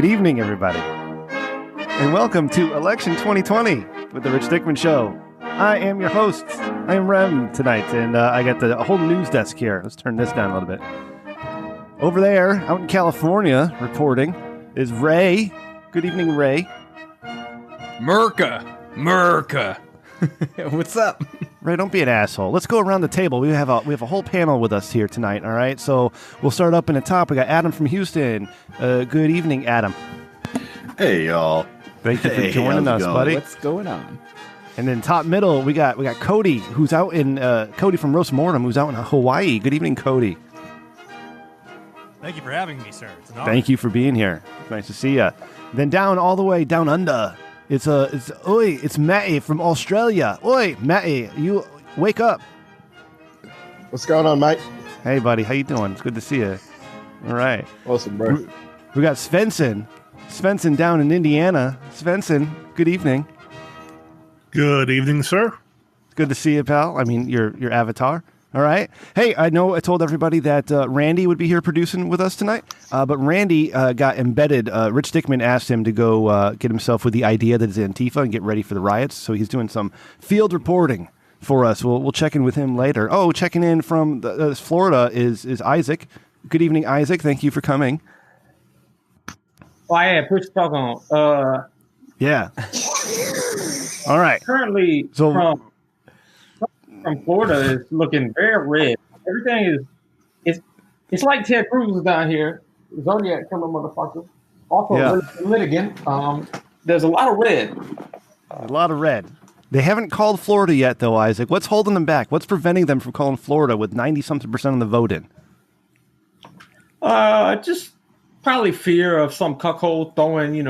Good evening, everybody, and welcome to Election 2020 with the Rich Dickman Show. I am your host. I am Rem tonight, and I got the whole news desk here. Let's turn this down a little bit. Over there, out in California, reporting, is Ray. Good evening, Ray. Merca. What's up? Ray, don't be an asshole. Let's go around the table. We have a whole panel with us here tonight, all right? So we'll start up in the top. We got Adam from Houston. Good evening, Adam. Hey, y'all. Thank you for joining us, buddy. What's going on? And then top middle, we got Cody, who's out in Cody from Roast Mortem, who's out in Hawaii. Good evening, Cody. Thank you for having me, sir. It's an honor. Thank you for being here. Nice to see you. Then down all the way down under, it's Matty from Australia. Oi, Matty, you wake up. What's going on, mate? Hey, buddy, how you doing? It's good to see you. All right. Awesome, bro. We got Svenson down in Indiana. Svenson, good evening. Good evening, sir. It's good to see you, pal. I mean, your avatar. All right. Hey, I know I told everybody that Randy would be here producing with us tonight, but Randy got embedded. Rich Dickman asked him to go get himself with the idea that it's Antifa and get ready for the riots, so he's doing some field reporting for us. We'll check in with him later. Oh, checking in from Florida is Isaac. Good evening, Isaac. Thank you for coming. Oh, I had push talk on. Yeah. All right. Currently, So- from Florida is looking very red. Everything it's like Ted Cruz is down here. Zodiac killer motherfucker. Also Yeah. litigant. There's a lot of red. A lot of red. They haven't called Florida yet, though, Isaac. What's holding them back? What's preventing them from calling Florida with 90-something% of the vote in? Just probably fear of some cuckold throwing,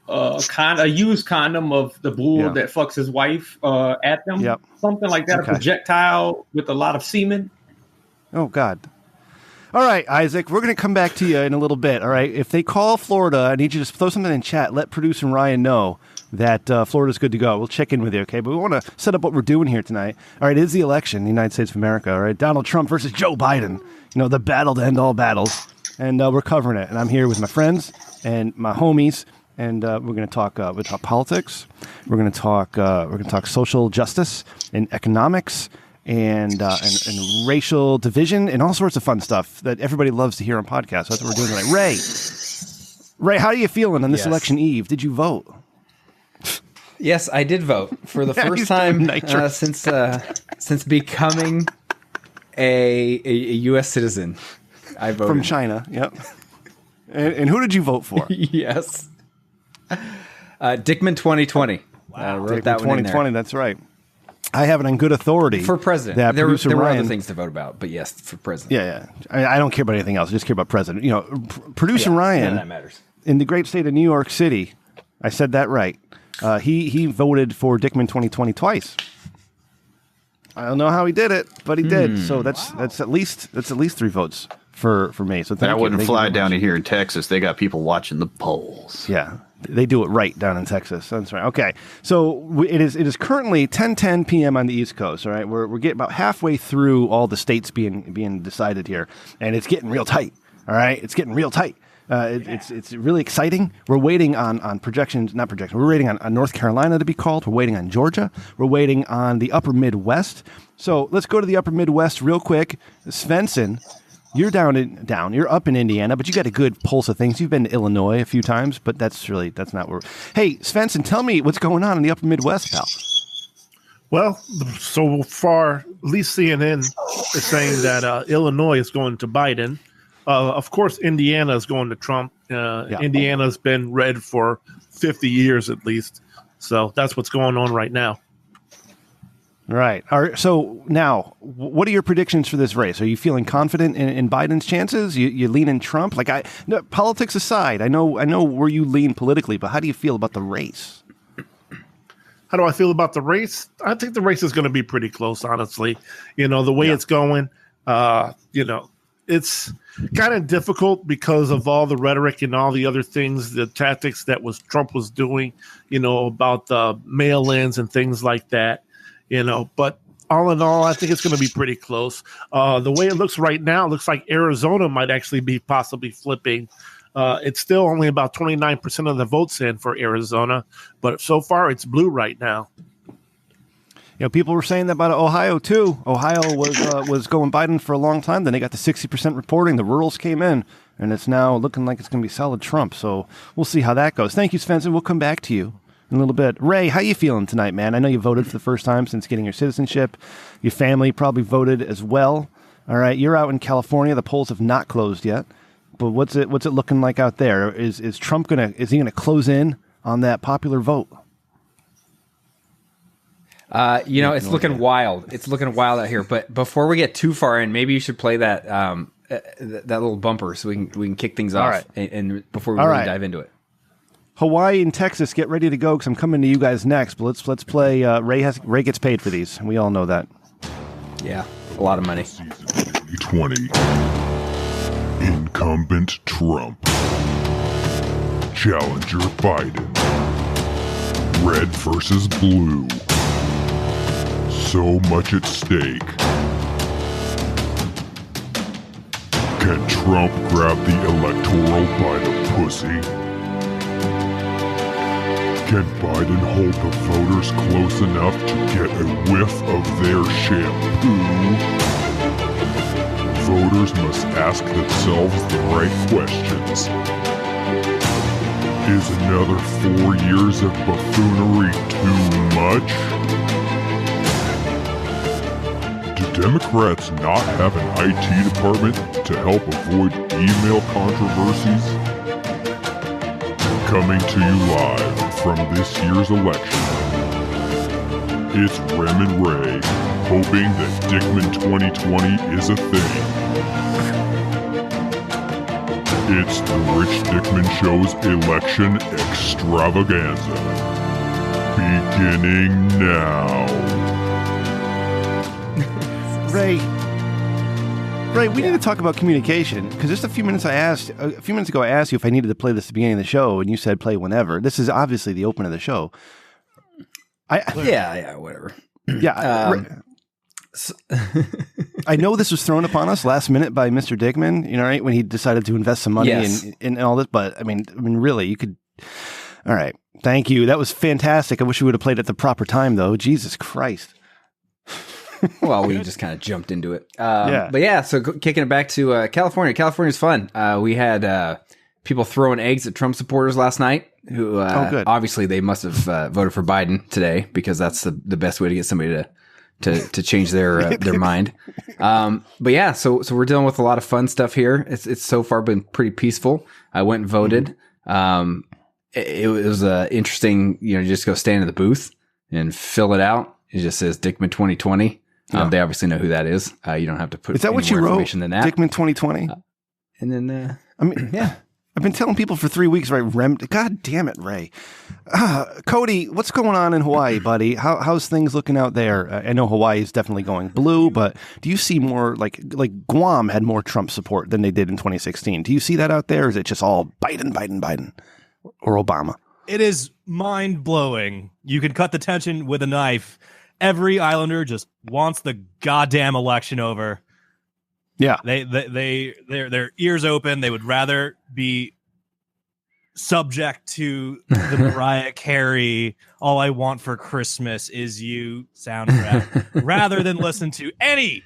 a used condom of the bull that fucks his wife at them. Yep. Something like that. Okay. A projectile with a lot of semen. Oh, God. All right, Isaac, we're going to come back to you in a little bit, all right? If they call Florida, I need you to throw something in chat. Let producer Ryan know that Florida's good to go. We'll check in with you, okay? But we want to set up what we're doing here tonight. All right, it is the election in the United States of America, all right? Donald Trump versus Joe Biden. The battle to end all battles. And we're covering it. And I'm here with my friends and my homies. And we're going to talk politics. We're going to talk social justice and economics and racial division and all sorts of fun stuff that everybody loves to hear on podcasts. That's what we're doing tonight. Ray, how are you feeling on this election eve? Did you vote? Yes, I did vote for the first time since becoming a U.S. citizen. I voted From China. Yep. And who did you vote for? Yes. Dickman 2020. Wow. Wrote that one in 2020, there. that's right. I have it on good authority. For president. That There producer were Ryan, other things to vote about, but yes, for president. Yeah. I don't care about anything else. I just care about president. Producer Ryan, that matters. in the great state of New York City, I said that right. He voted for Dickman 2020 twice. I don't know how he did it, but he did. So that's at least 3 votes for me. So That wouldn't fly down to here in Texas. They got people watching the polls. Yeah, they do it right down in Texas. That's right. Okay, so it is currently 10:10 p.m. on the East Coast. All right, we're getting about halfway through all the states being decided here, and it's getting real tight. All right, it's getting real tight. It's really exciting. We're waiting on projections, not projections. We're waiting on North Carolina to be called. We're waiting on Georgia. We're waiting on the Upper Midwest. So let's go to the Upper Midwest real quick. Svenson, you're you're up in Indiana, but you got a good pulse of things. You've been to Illinois a few times, but that's not where. Hey, Svenson, tell me what's going on in the Upper Midwest, pal. Well, so far, at least CNN is saying that Illinois is going to Biden. Of course, Indiana is going to Trump. Indiana's been red for 50 years at least. So that's what's going on right now. Right. All right. So now, what are your predictions for this race? Are you feeling confident in Biden's chances? You lean in Trump? Politics aside, I know where you lean politically, but how do you feel about the race? How do I feel about the race? I think the race is going to be pretty close, honestly. The way it's going, it's kind of difficult because of all the rhetoric and all the other things, the tactics that Trump was doing, about the mail-ins and things like that. But all in all, I think it's going to be pretty close. The way it looks right now, it looks like Arizona might actually be possibly flipping It's still only about 29% of the votes in for Arizona, but so far it's blue right now. You know, people were saying that about Ohio too. Ohio was going Biden for a long time. Then they got the 60% reporting. The rurals came in, and it's now looking like it's going to be solid Trump. So we'll see how that goes. Thank you, Svenson. We'll come back to you in a little bit. Ray, how you feeling tonight, man? I know you voted for the first time since getting your citizenship. Your family probably voted as well. All right, you're out in California. The polls have not closed yet. But what's it looking like out there? Is Trump gonna close in on that popular vote? It's looking wild. It's looking wild out here. But before we get too far in, maybe you should play that that little bumper so we can kick things off. Right. And before we really dive into it. Hawaii and Texas, get ready to go because I'm coming to you guys next. But let's play. Ray gets paid for these. We all know that. Yeah, a lot of money. Season 2020. Incumbent Trump. Challenger Biden. Red versus blue. So much at stake. Can Trump grab the electoral by the pussy? Can Biden hold the voters close enough to get a whiff of their shampoo? Voters must ask themselves the right questions. Is another 4 years of buffoonery too much? Do Democrats not have an IT department to help avoid email controversies? Coming to you live from this year's election, it's Rem and Ray, hoping that Dickman 2020 is a thing. It's the Rich Dickman Show's election extravaganza. Beginning now. Ray, we need to talk about communication because just a few minutes ago, I asked you if I needed to play this at the beginning of the show, and you said play whenever. This is obviously the open of the show. Whatever. Yeah. I know this was thrown upon us last minute by Mr. Dickman, right, when he decided to invest some money in all this. But I mean, really, you could. All right. Thank you. That was fantastic. I wish we would have played at the proper time, though. Jesus Christ. Well, we just kind of jumped into it. But yeah, so kicking it back to California. California's fun. We had people throwing eggs at Trump supporters last night who obviously they must have voted for Biden today because that's the best way to get somebody to change their mind. But yeah, so we're dealing with a lot of fun stuff here. It's so far been pretty peaceful. I went and voted. It was interesting, just go stand in the booth and fill it out. It just says Dickman 2020. They obviously know who that is. You don't have to put. Is that what you wrote? Than that. Dickman 2020. And then, yeah. I've been telling people for 3 weeks, right? God damn it, Ray. Cody, what's going on in Hawaii, buddy? How's things looking out there? I know Hawaii is definitely going blue, but do you see more like Guam had more Trump support than they did in 2016? Do you see that out there? Or is it just all Biden, or Obama? It is mind blowing. You could cut the tension with a knife. Every Islander just wants the goddamn election over. Yeah, their ears open. They would rather be subject to the Mariah Carey "All I Want for Christmas Is You" soundtrack rather than listen to any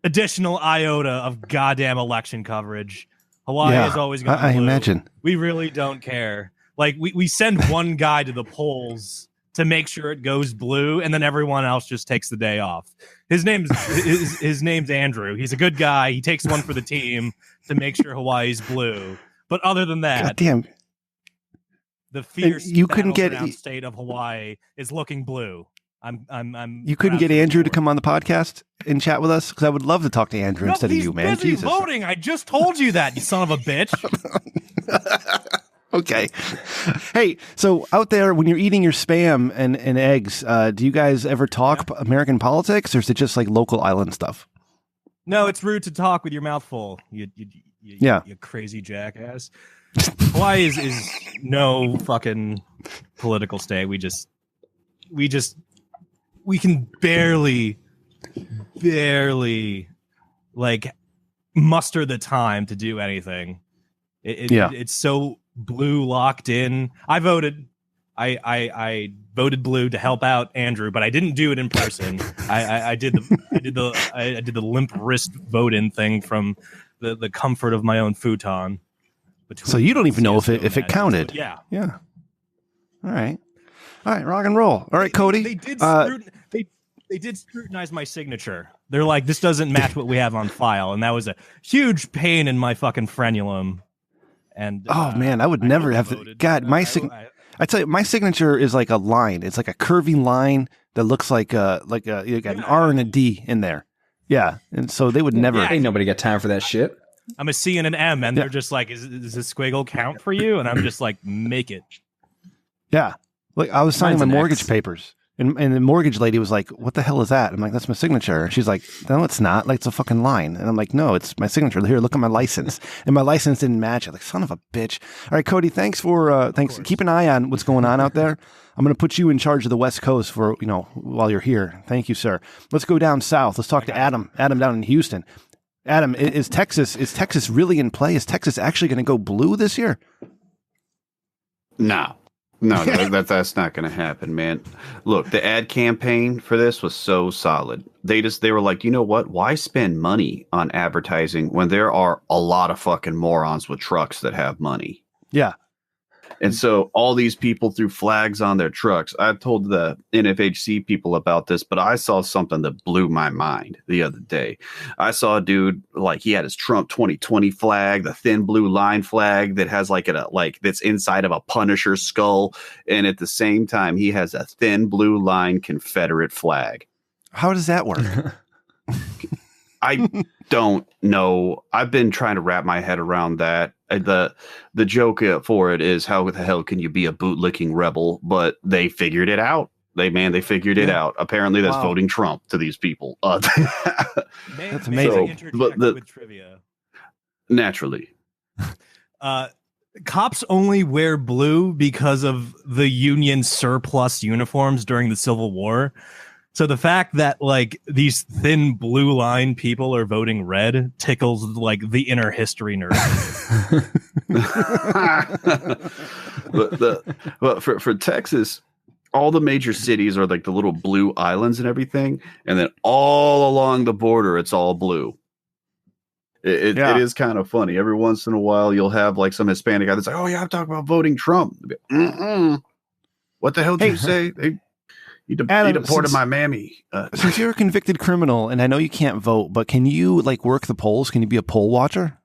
additional iota of goddamn election coverage. Hawaii is always going. I imagine we really don't care. Like we send one guy to the polls to make sure it goes blue, and then everyone else just takes the day off. His name's Andrew. He's a good guy. He takes one for the team to make sure Hawaii's blue. But other than that, goddamn, the fierce you couldn't get state of Hawaii is looking blue. You couldn't get Andrew to come on the podcast and chat with us because I would love to talk to Andrew instead of you, man. Busy Jesus. Voting. I just told you that, you son of a bitch. Okay. Hey, so out there, when you're eating your Spam and eggs, do you guys ever talk American politics, or is it just like local island stuff? No, it's rude to talk with your mouth full. You crazy jackass. Hawaii is no fucking political state. We can barely like muster the time to do anything. It's so blue locked in. I voted blue to help out Andrew, but I didn't do it in person. I did the limp wrist vote in thing from the comfort of my own futon. So you don't even know if it counted. Yeah. All right, rock and roll. All right, Cody. They did scrutinize my signature. They're like, this doesn't match what we have on file, and that was a huge pain in my fucking frenulum. And man, I would never have to. God, I tell you, my signature is like a line. It's like a curvy line that looks like you got an R and a D in there. Yeah, and so they would never. Ain't nobody got time for that shit. I'm a C and an M, and they're just like, "Is this squiggle count for you?" And I'm just like, "Make it." Yeah, like I was signing my mortgage papers, and the mortgage lady was like, "What the hell is that?" I'm like, "That's my signature." And she's like, "No, it's not. Like it's a fucking line." And I'm like, "No, it's my signature. Here, look at my license." And my license didn't match it. Like, son of a bitch. All right, Cody, thanks. Keep an eye on what's going on out there. I'm going to put you in charge of the West Coast for while you're here. Thank you, sir. Let's go down south. Let's talk to Adam. Adam down in Houston. Adam, is Texas really in play? Is Texas actually going to go blue this year? No, that's not going to happen, man. Look, the ad campaign for this was so solid. They were like, you know what? Why spend money on advertising when there are a lot of fucking morons with trucks that have money? Yeah. And so all these people threw flags on their trucks. I told the NFHC people about this, but I saw something that blew my mind the other day. I saw a dude, like, he had his Trump 2020 flag, the thin blue line flag that has that's inside of a Punisher skull. And at the same time, he has a thin blue line Confederate flag. How does that work? I don't know. I've been trying to wrap my head around that. The joke for it is, how the hell can you be a bootlicking rebel? But they figured it out. They figured it out. Apparently, that's voting Trump to these people. That's amazing. With trivia. Naturally. Cops only wear blue because of the Union surplus uniforms during the Civil War. So the fact that like these thin blue line people are voting red tickles like the inner history nerd. but for Texas, all the major cities are like the little blue islands and everything, and then all along the border, it's all blue. It is kind of funny. Every once in a while, you'll have like some Hispanic guy that's like, "Oh yeah, I'm talking about voting Trump." What the hell did you say? He deported my mammy. Since you're a convicted criminal, and I know you can't vote, but can you like work the polls? Can you be a poll watcher?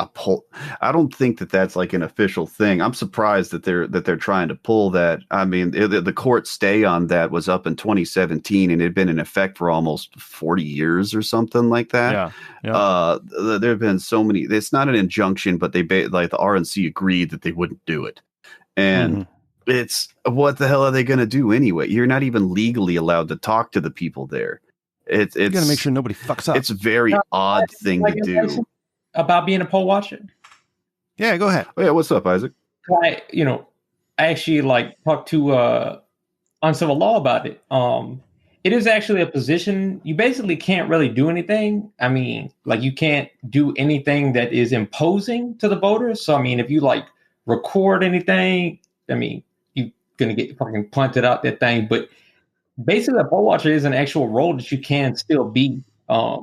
A poll? I don't think that's like an official thing. I'm surprised that they're trying to pull that. I mean, the court stay on that was up in 2017, and it had been in effect for almost 40 years or something like that. Yeah. There have been so many. It's not an injunction, but the RNC agreed that they wouldn't do it, and. It's what the hell are they going to do anyway? You're not even legally allowed to talk to the people there. You got to make sure nobody fucks up. It's a very odd thing to do. About being a poll watcher. Yeah, go ahead. Oh, yeah, what's up, Isaac? I actually talked to Uncivil Law about it. It is actually a position you basically can't really do anything. I mean, like you can't do anything that is imposing to the voters. So I mean, if you record anything, I mean, gonna get fucking punted out that thing. But basically, a poll watcher is an actual role that you can still be. I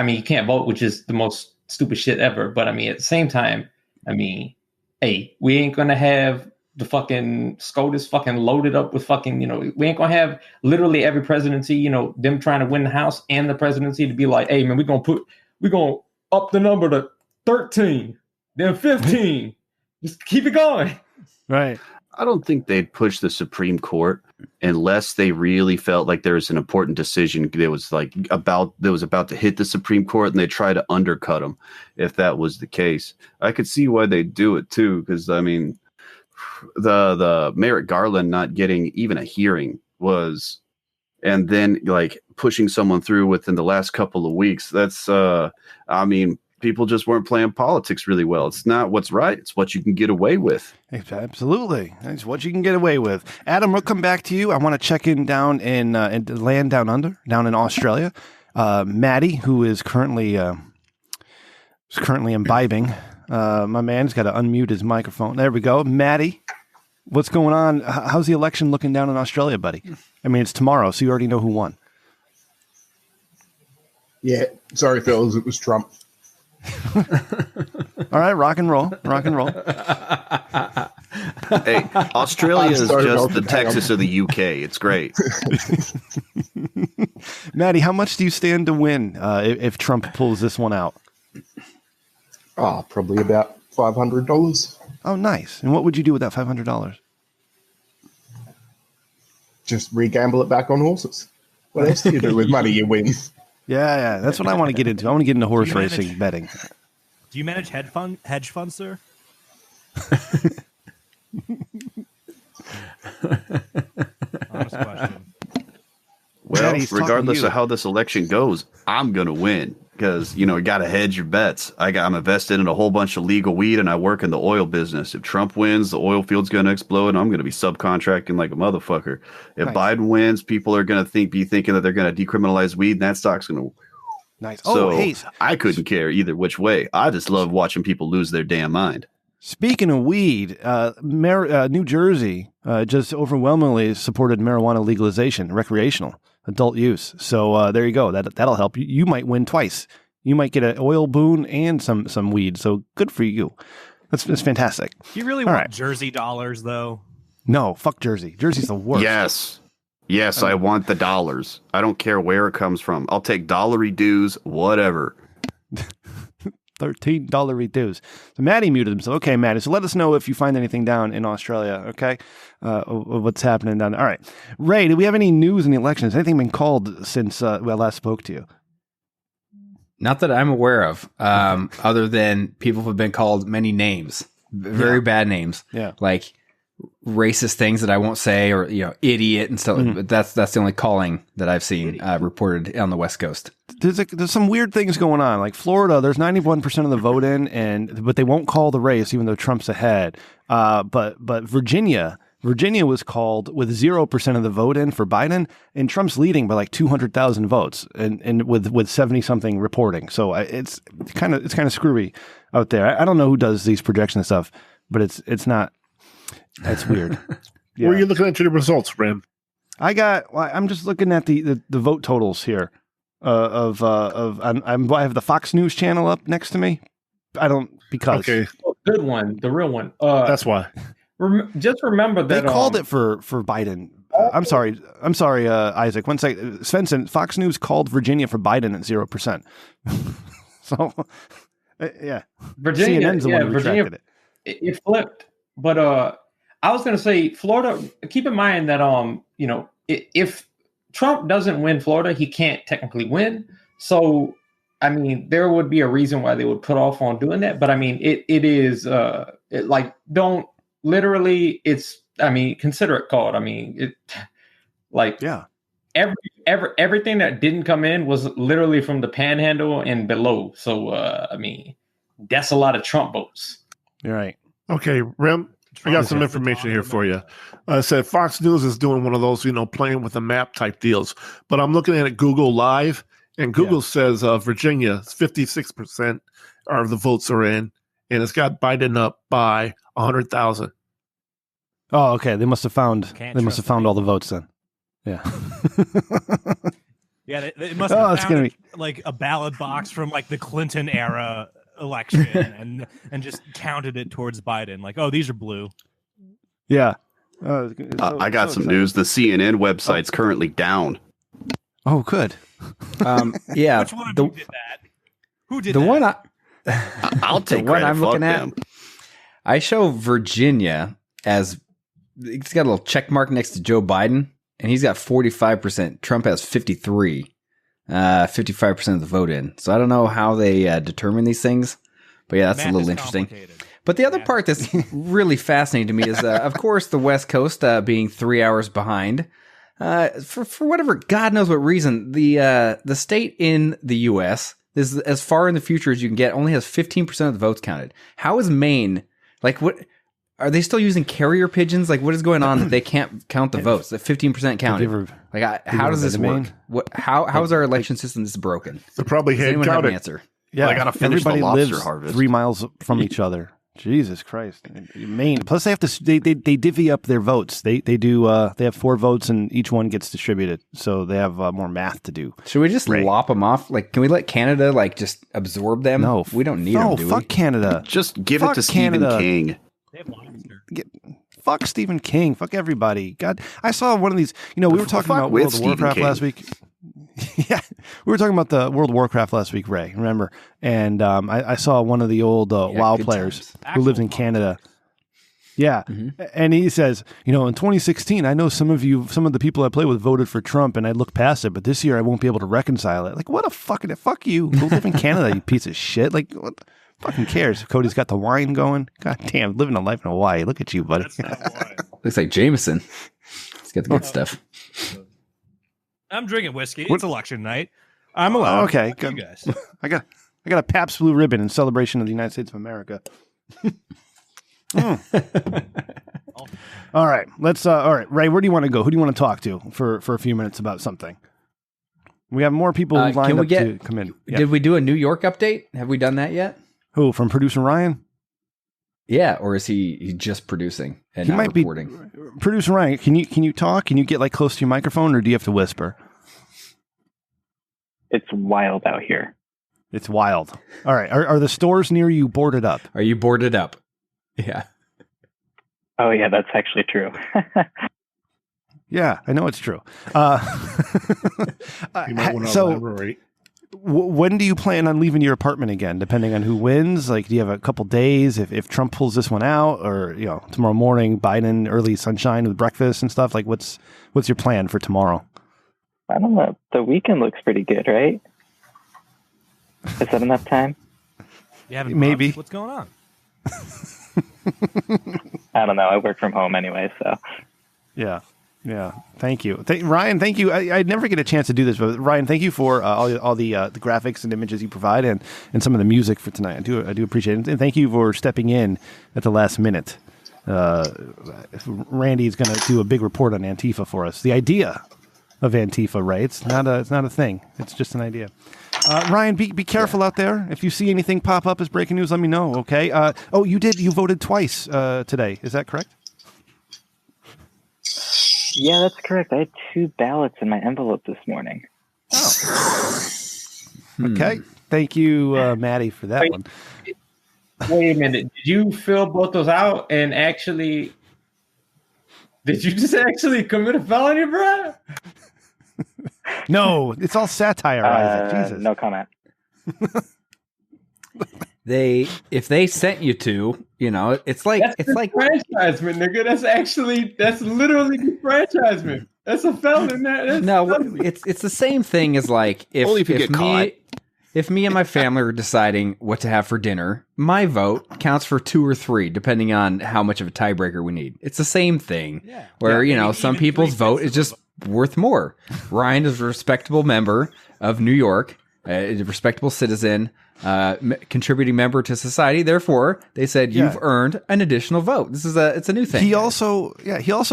mean, you can't vote, which is the most stupid shit ever. But I mean, at the same time, I mean, hey, we ain't gonna have the fucking SCOTUS fucking loaded up with fucking, we ain't gonna have literally every presidency, them trying to win the House and the presidency to be like, hey man, we're gonna up the number to 13, then 15. Just keep it going. Right. I don't think they'd push the Supreme Court unless they really felt like there was an important decision that was about to hit the Supreme Court, and they try to undercut them. If that was the case, I could see why they'd do it too. Because I mean, the Merrick Garland not getting even a hearing was, and then pushing someone through within the last couple of weeks. That's I mean. People just weren't playing politics really well. It's not what's right. It's what you can get away with. Absolutely. It's what you can get away with. Adam, we'll come back to you. I want to check in down in land down under, down in Australia. Matty, who is currently is currently imbibing. My man's got to unmute his microphone. There we go. Matty, what's going on? How's the election looking down in Australia, buddy? I mean, it's tomorrow, so you already know who won. Yeah, sorry, fellas, it was Trump. All right, rock and roll. Hey, Australia is just the Texas of the UK. It's great. Matty, how much do you stand to win if Trump pulls this one out? Oh, probably about $500. Oh, nice. And what would you do with that $500? Just re-gamble it back on horses. What else do you do with money you win? Yeah, that's what I want to get into. I want to get into horse racing betting. Do you manage hedge funds, sir? Honest question. Well, regardless of how this election goes, I'm going to win because, you got to hedge your bets. I'm invested in a whole bunch of legal weed and I work in the oil business. If Trump wins, the oil field's going to explode and I'm going to be subcontracting like a motherfucker. If Biden wins, people are going to be thinking that they're going to decriminalize weed and that stock's going to. Nice. So I couldn't care either which way. I just love watching people lose their damn mind. Speaking of weed, New Jersey just overwhelmingly supported marijuana legalization, recreational, adult use. So there you go. That'll help you. You might win twice. You might get an oil boon and some weed. So good for you. That's fantastic. You really want Jersey dollars, though? No, fuck Jersey. Jersey's the worst. Yes, I want the dollars. I don't care where it comes from. I'll take dollary dues, whatever. $13 dues. So Matty muted himself. Okay, Matty. So let us know if you find anything down in Australia, okay? What's happening down there. All right. Ray, do we have any news in the elections? Anything been called since we last spoke to you? Not that I'm aware of, other than people have been called many names, very bad names. Yeah. Like racist things that I won't say, or idiot and stuff. But that's the only calling that I've seen reported on the West Coast. There's some weird things going on. Like Florida, there's 91% of the vote in, but they won't call the race even though Trump's ahead. But Virginia was called with 0% of the vote in for Biden, and Trump's leading by like 200,000 votes, and with 70 something reporting. So it's kind of screwy out there. I don't know who does these projections and stuff, but it's not. That's weird. Yeah. Where are you looking at your results, Rem? I'm just looking at the vote totals here. I have the Fox News channel up next to me. Okay, good one, the real one. That's why. Just remember that they called it for Biden. I'm sorry, Isaac. One second, Svenson. Fox News called Virginia for Biden at 0%. So, yeah, Virginia. CNN's the one who retracted it. It flipped, but I was going to say Florida. Keep in mind that if Trump doesn't win Florida, he can't technically win. So, I mean, there would be a reason why they would put off on doing that. But I mean, it is don't literally. Consider it called. I mean, everything that didn't come in was literally from the Panhandle and below. So, that's a lot of Trump votes. You're right. Okay, Rem. I got some information here for you. I said Fox News is doing one of those, playing with a map type deals. But I'm looking at it Google Live, and Google says Virginia, 56% of the votes are in, and it's got Biden up by 100,000. Oh, okay. They must have found all the votes then. Yeah. Yeah, they must have found a ballot box from like the Clinton era election and just counted it towards Biden. Like, oh, these are blue. Yeah. I got some news. The CNN website's currently down. Oh, good. Yeah. Which one of you did that? Who did the that? One I'll take the one credit. I'm looking at. Them. I show Virginia as it's got a little check mark next to Joe Biden, and he's got 45%. Trump has 53%. 55% of the vote in. So I don't know how they determine these things, but yeah, that's a little interesting. But the other part that's really fascinating to me is, of course, the West Coast being 3 hours behind. For whatever God knows what reason, the state in the U.S. is as far in the future as you can get. Only has 15% of the votes counted. How is Maine? Like, what are they still using carrier pigeons? Like, what is going on that they can't count the votes? That 15% counted. Like, how does this work? How is our election system this broken? They probably hand counted. Answer? Yeah, I gotta finish everybody the lobster lives harvest. 3 miles from each other. Jesus Christ, Maine. Plus, they have to they divvy up their votes. They have 4 votes and each one gets distributed, so they have more math to do. Should we just lop them off? Like, can we let Canada just absorb them? No, we don't need them. Do fuck we? Canada. Just give it to Stephen King. They have lobster. Fuck Stephen King. Fuck everybody. God, I saw one of these. We were talking about World of Warcraft last week. Yeah, we were talking about the World of Warcraft last week, Ray. Remember? And I saw one of the old WoW players who lives in Canada. Yeah, and he says, in 2016, I know some of the people I play with voted for Trump, and I look past it, but this year I won't be able to reconcile it. Like, what a fucking fuck you. Go live in Canada, you piece of shit. Like, what fucking cares? Cody's got the wine going. God damn, living a life in Hawaii. Look at you, buddy. That's not wine. Looks like Jameson. He's got the good stuff. I'm drinking whiskey. It's election night. I'm allowed. Okay, good. You guys. I got a Pabst Blue Ribbon in celebration of the United States of America. All right, let's. All right, Ray, where do you want to go? Who do you want to talk to for a few minutes about something? We have more people lined up to come in. Yeah. Did we do a New York update? Have we done that yet? Who, from producer Ryan? Yeah, or is he just producing and he not might reporting? Producer Ryan, can you talk? Can you get close to your microphone, or do you have to whisper? It's wild out here. It's wild. All right. Are the stores near you boarded up? Are you boarded up? Yeah. Oh, yeah, that's actually true. Yeah, I know it's true. You might want to elaborate. When do you plan on leaving your apartment again, depending on who wins? Like, do you have a couple days if Trump pulls this one out, or, tomorrow morning, Biden, early sunshine with breakfast and stuff? Like, what's your plan for tomorrow? I don't know. The weekend looks pretty good, right? Is that enough time? You haven't maybe. What's going on? I don't know. I work from home anyway, so. Yeah. Thank you, Ryan. Thank you. I never get a chance to do this, but Ryan, thank you for all the graphics and images you provide, and some of the music for tonight. I do appreciate it, and thank you for stepping in at the last minute. Randy is going to do a big report on Antifa for us. The idea of Antifa, right? It's not a thing. It's just an idea. Ryan, be careful out there. If you see anything pop up as breaking news, let me know. Okay. You voted twice today. Is that correct? Yeah, that's correct. I had 2 ballots in my envelope this morning. Oh. Okay. Thank you, Matty, for that one. Wait a minute. Did you fill both those out and actually... Did you just actually commit a felony, bro? No, it's all satire, Isaac. Jesus. No comment. If they sent you to, it's like franchisement, nigga. That's literally defranchisement. That's a felony. It's the same thing as if me and my family are deciding what to have for dinner, my vote counts for 2 or 3, depending on how much of a tiebreaker we need. It's the same thing. Yeah. Where some people's vote is just worth more. Ryan is a respectable member of New York, a respectable citizen, contributing member to society. Therefore, they said you've earned an additional vote. It's a new thing. He also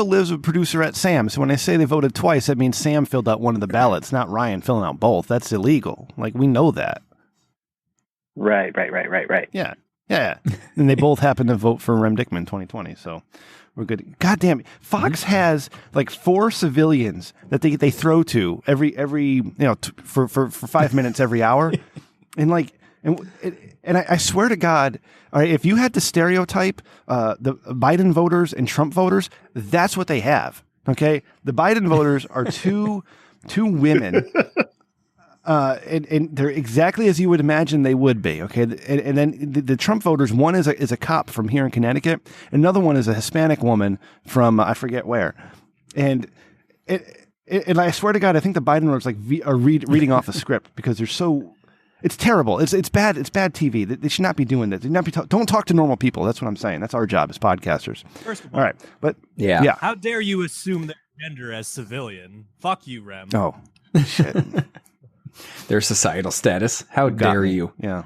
lives with producer at Sam. So when I say they voted twice, that means Sam filled out one of the ballots, not Ryan filling out both. That's illegal. Like, we know that. Right. Yeah. And they both happen to vote for Rem Dickman 2020. So we're good. God damn it. Fox has 4 civilians that they throw to every for 5 minutes every hour. And I swear to God, all right, if you had to stereotype the Biden voters and Trump voters, that's what they have. Okay, the Biden voters are two women, and they're exactly as you would imagine they would be. Okay, and then the Trump voters, one is a cop from here in Connecticut, another one is a Hispanic woman from I forget where, and I swear to God, I think the Biden voters are reading off a script because they're so. It's terrible. It's bad. It's bad TV. They should not be doing this. Don't talk to normal people. That's what I'm saying. That's our job as podcasters. First of all, all right, but yeah. How dare you assume their gender as civilian? Fuck you, Rem. Oh, shit. Their societal status. How dare you? Yeah,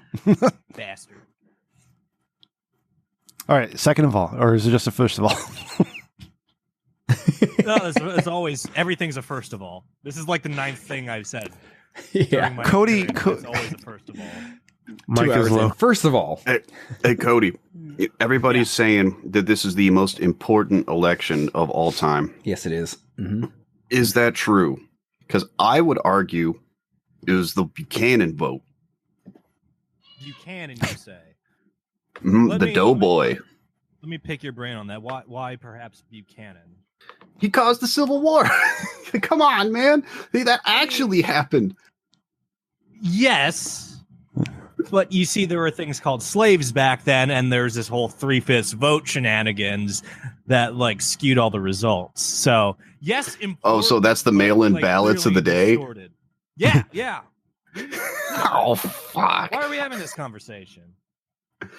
bastard. All right. Second of all, or is it just a first of all? No, it's always everything's a first of all. This is like the 9th thing I've said. Yeah, Cody. It's always a first of all. Mike is low. First of all, hey, Cody, everybody's saying that this is the most important election of all time. Yes, it is. Mm-hmm. Is that true? Because I would argue it was the Buchanan vote. Buchanan, you say? The doughboy. Let me pick your brain on that. Why perhaps Buchanan? He caused the Civil War. Come on, man. That actually happened. Yes. But you see, there were things called slaves back then, and there's this whole 3/5 vote shenanigans that like skewed all the results. So yes, so that's the mail-in ballots of the day. Distorted. Yeah. Oh fuck! Why are we having this conversation?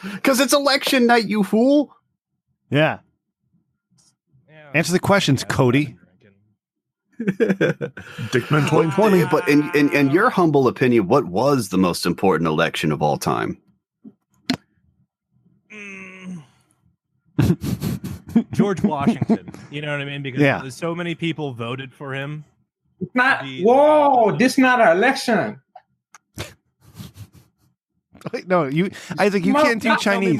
Because it's election night, you fool. Yeah. Answer the questions, Cody. Dickman 2020. But in your humble opinion, what was the most important election of all time? George Washington. You know what I mean? Because so many people voted for him. This not an election. Wait, no, Isaac, you can't do Chinese.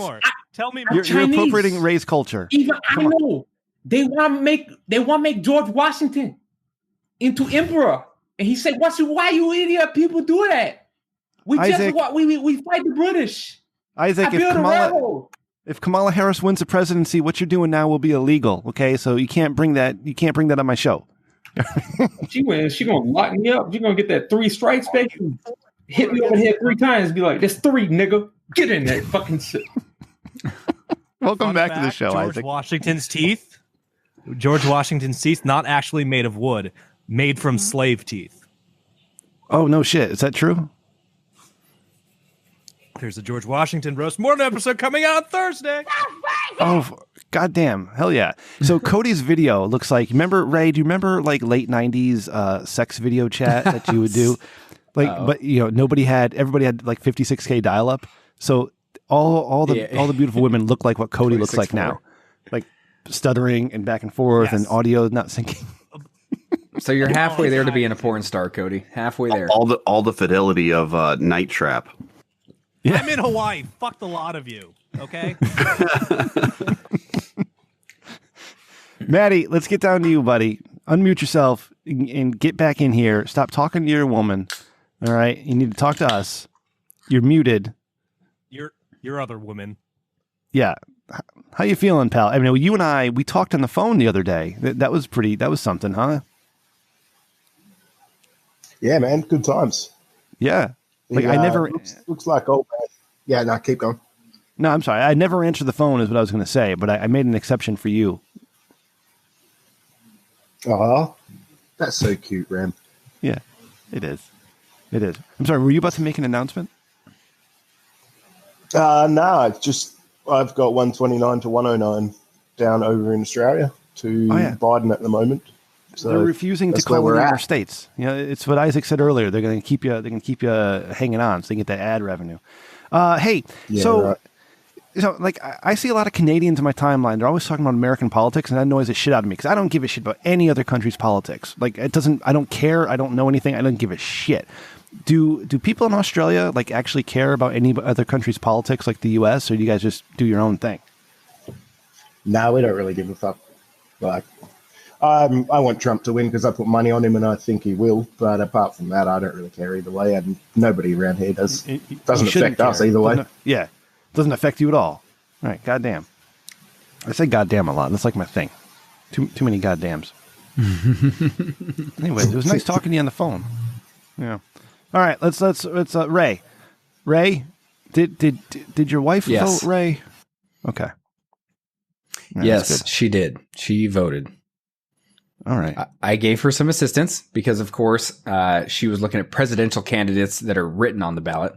Tell me more. You're appropriating Ray's culture. Even I know they want to make George Washington into emperor, and he said, "Why you idiot people do that? We fight the British." Isaac, if Kamala Harris wins the presidency, what you're doing now will be illegal. Okay, so you can't bring that. You can't bring that on my show. She wins. She gonna lock me up. She gonna get that 3 strikes, baby. Hit me over the head 3 times. Be like, "That's 3, nigga. Get in there, fucking shit." Welcome back to the show, George Isaac. Washington's teeth. George Washington's teeth, not actually made of wood, made from slave teeth. Oh no shit! Is that true? There's a George Washington Roast Mortem episode coming out Thursday. Oh, goddamn. Hell yeah. So Cody's video looks like, remember, Ray, do you remember like late 90s sex video chat that you would do? Like, but everybody had like 56K dial up. So all the beautiful women look like what Cody looks like now. Like stuttering and back and forth and audio not syncing. So you're halfway there to being a porn star, Cody. Halfway there. All the fidelity of Night Trap. Yeah. I'm in Hawaii. Fuck a lot of you. Okay. Matty, let's get down to you, buddy. Unmute yourself and get back in here. Stop talking to your woman. All right. You need to talk to us. You're muted. Your other woman. Yeah. How you feeling, pal? I mean, you and we talked on the phone the other day. That was something, huh? Yeah, man. Good times. Yeah. Like I never looks like old man. Yeah, no, keep going. No, I'm sorry. I never answered the phone is what I was going to say, but I made an exception for you. Oh, that's so cute, Rem. Yeah, it is. It is. I'm sorry. Were you about to make an announcement? No, it's just I've got 129 to 109 down over in Australia to Biden at the moment. So they're refusing to call in our states. It's what Isaac said earlier. They're going to keep you. They're going to keep you hanging on so they get that ad revenue. Hey, like I see a lot of Canadians in my timeline. They're always talking about American politics, and that annoys the shit out of me because I don't give a shit about any other country's politics. Like it doesn't. I don't care. I don't know anything. I don't give a shit. Do people in Australia like actually care about any other country's politics, like the U.S., or do you guys just do your own thing? No, we don't really give a fuck. Like. I want Trump to win because I put money on him and I think he will. But apart from that, I don't really care either way. And nobody around here does. Doesn't affect us either way. Doesn't affect you at all. All right, goddamn. I say goddamn a lot. That's like my thing. Too many goddams. Anyway, it was nice talking to you on the phone. Yeah. All right, let's Ray. Ray, did your wife vote, Ray? Okay. Right, yes, she did. She voted. All right. I gave her some assistance because, of course, she was looking at presidential candidates that are written on the ballot.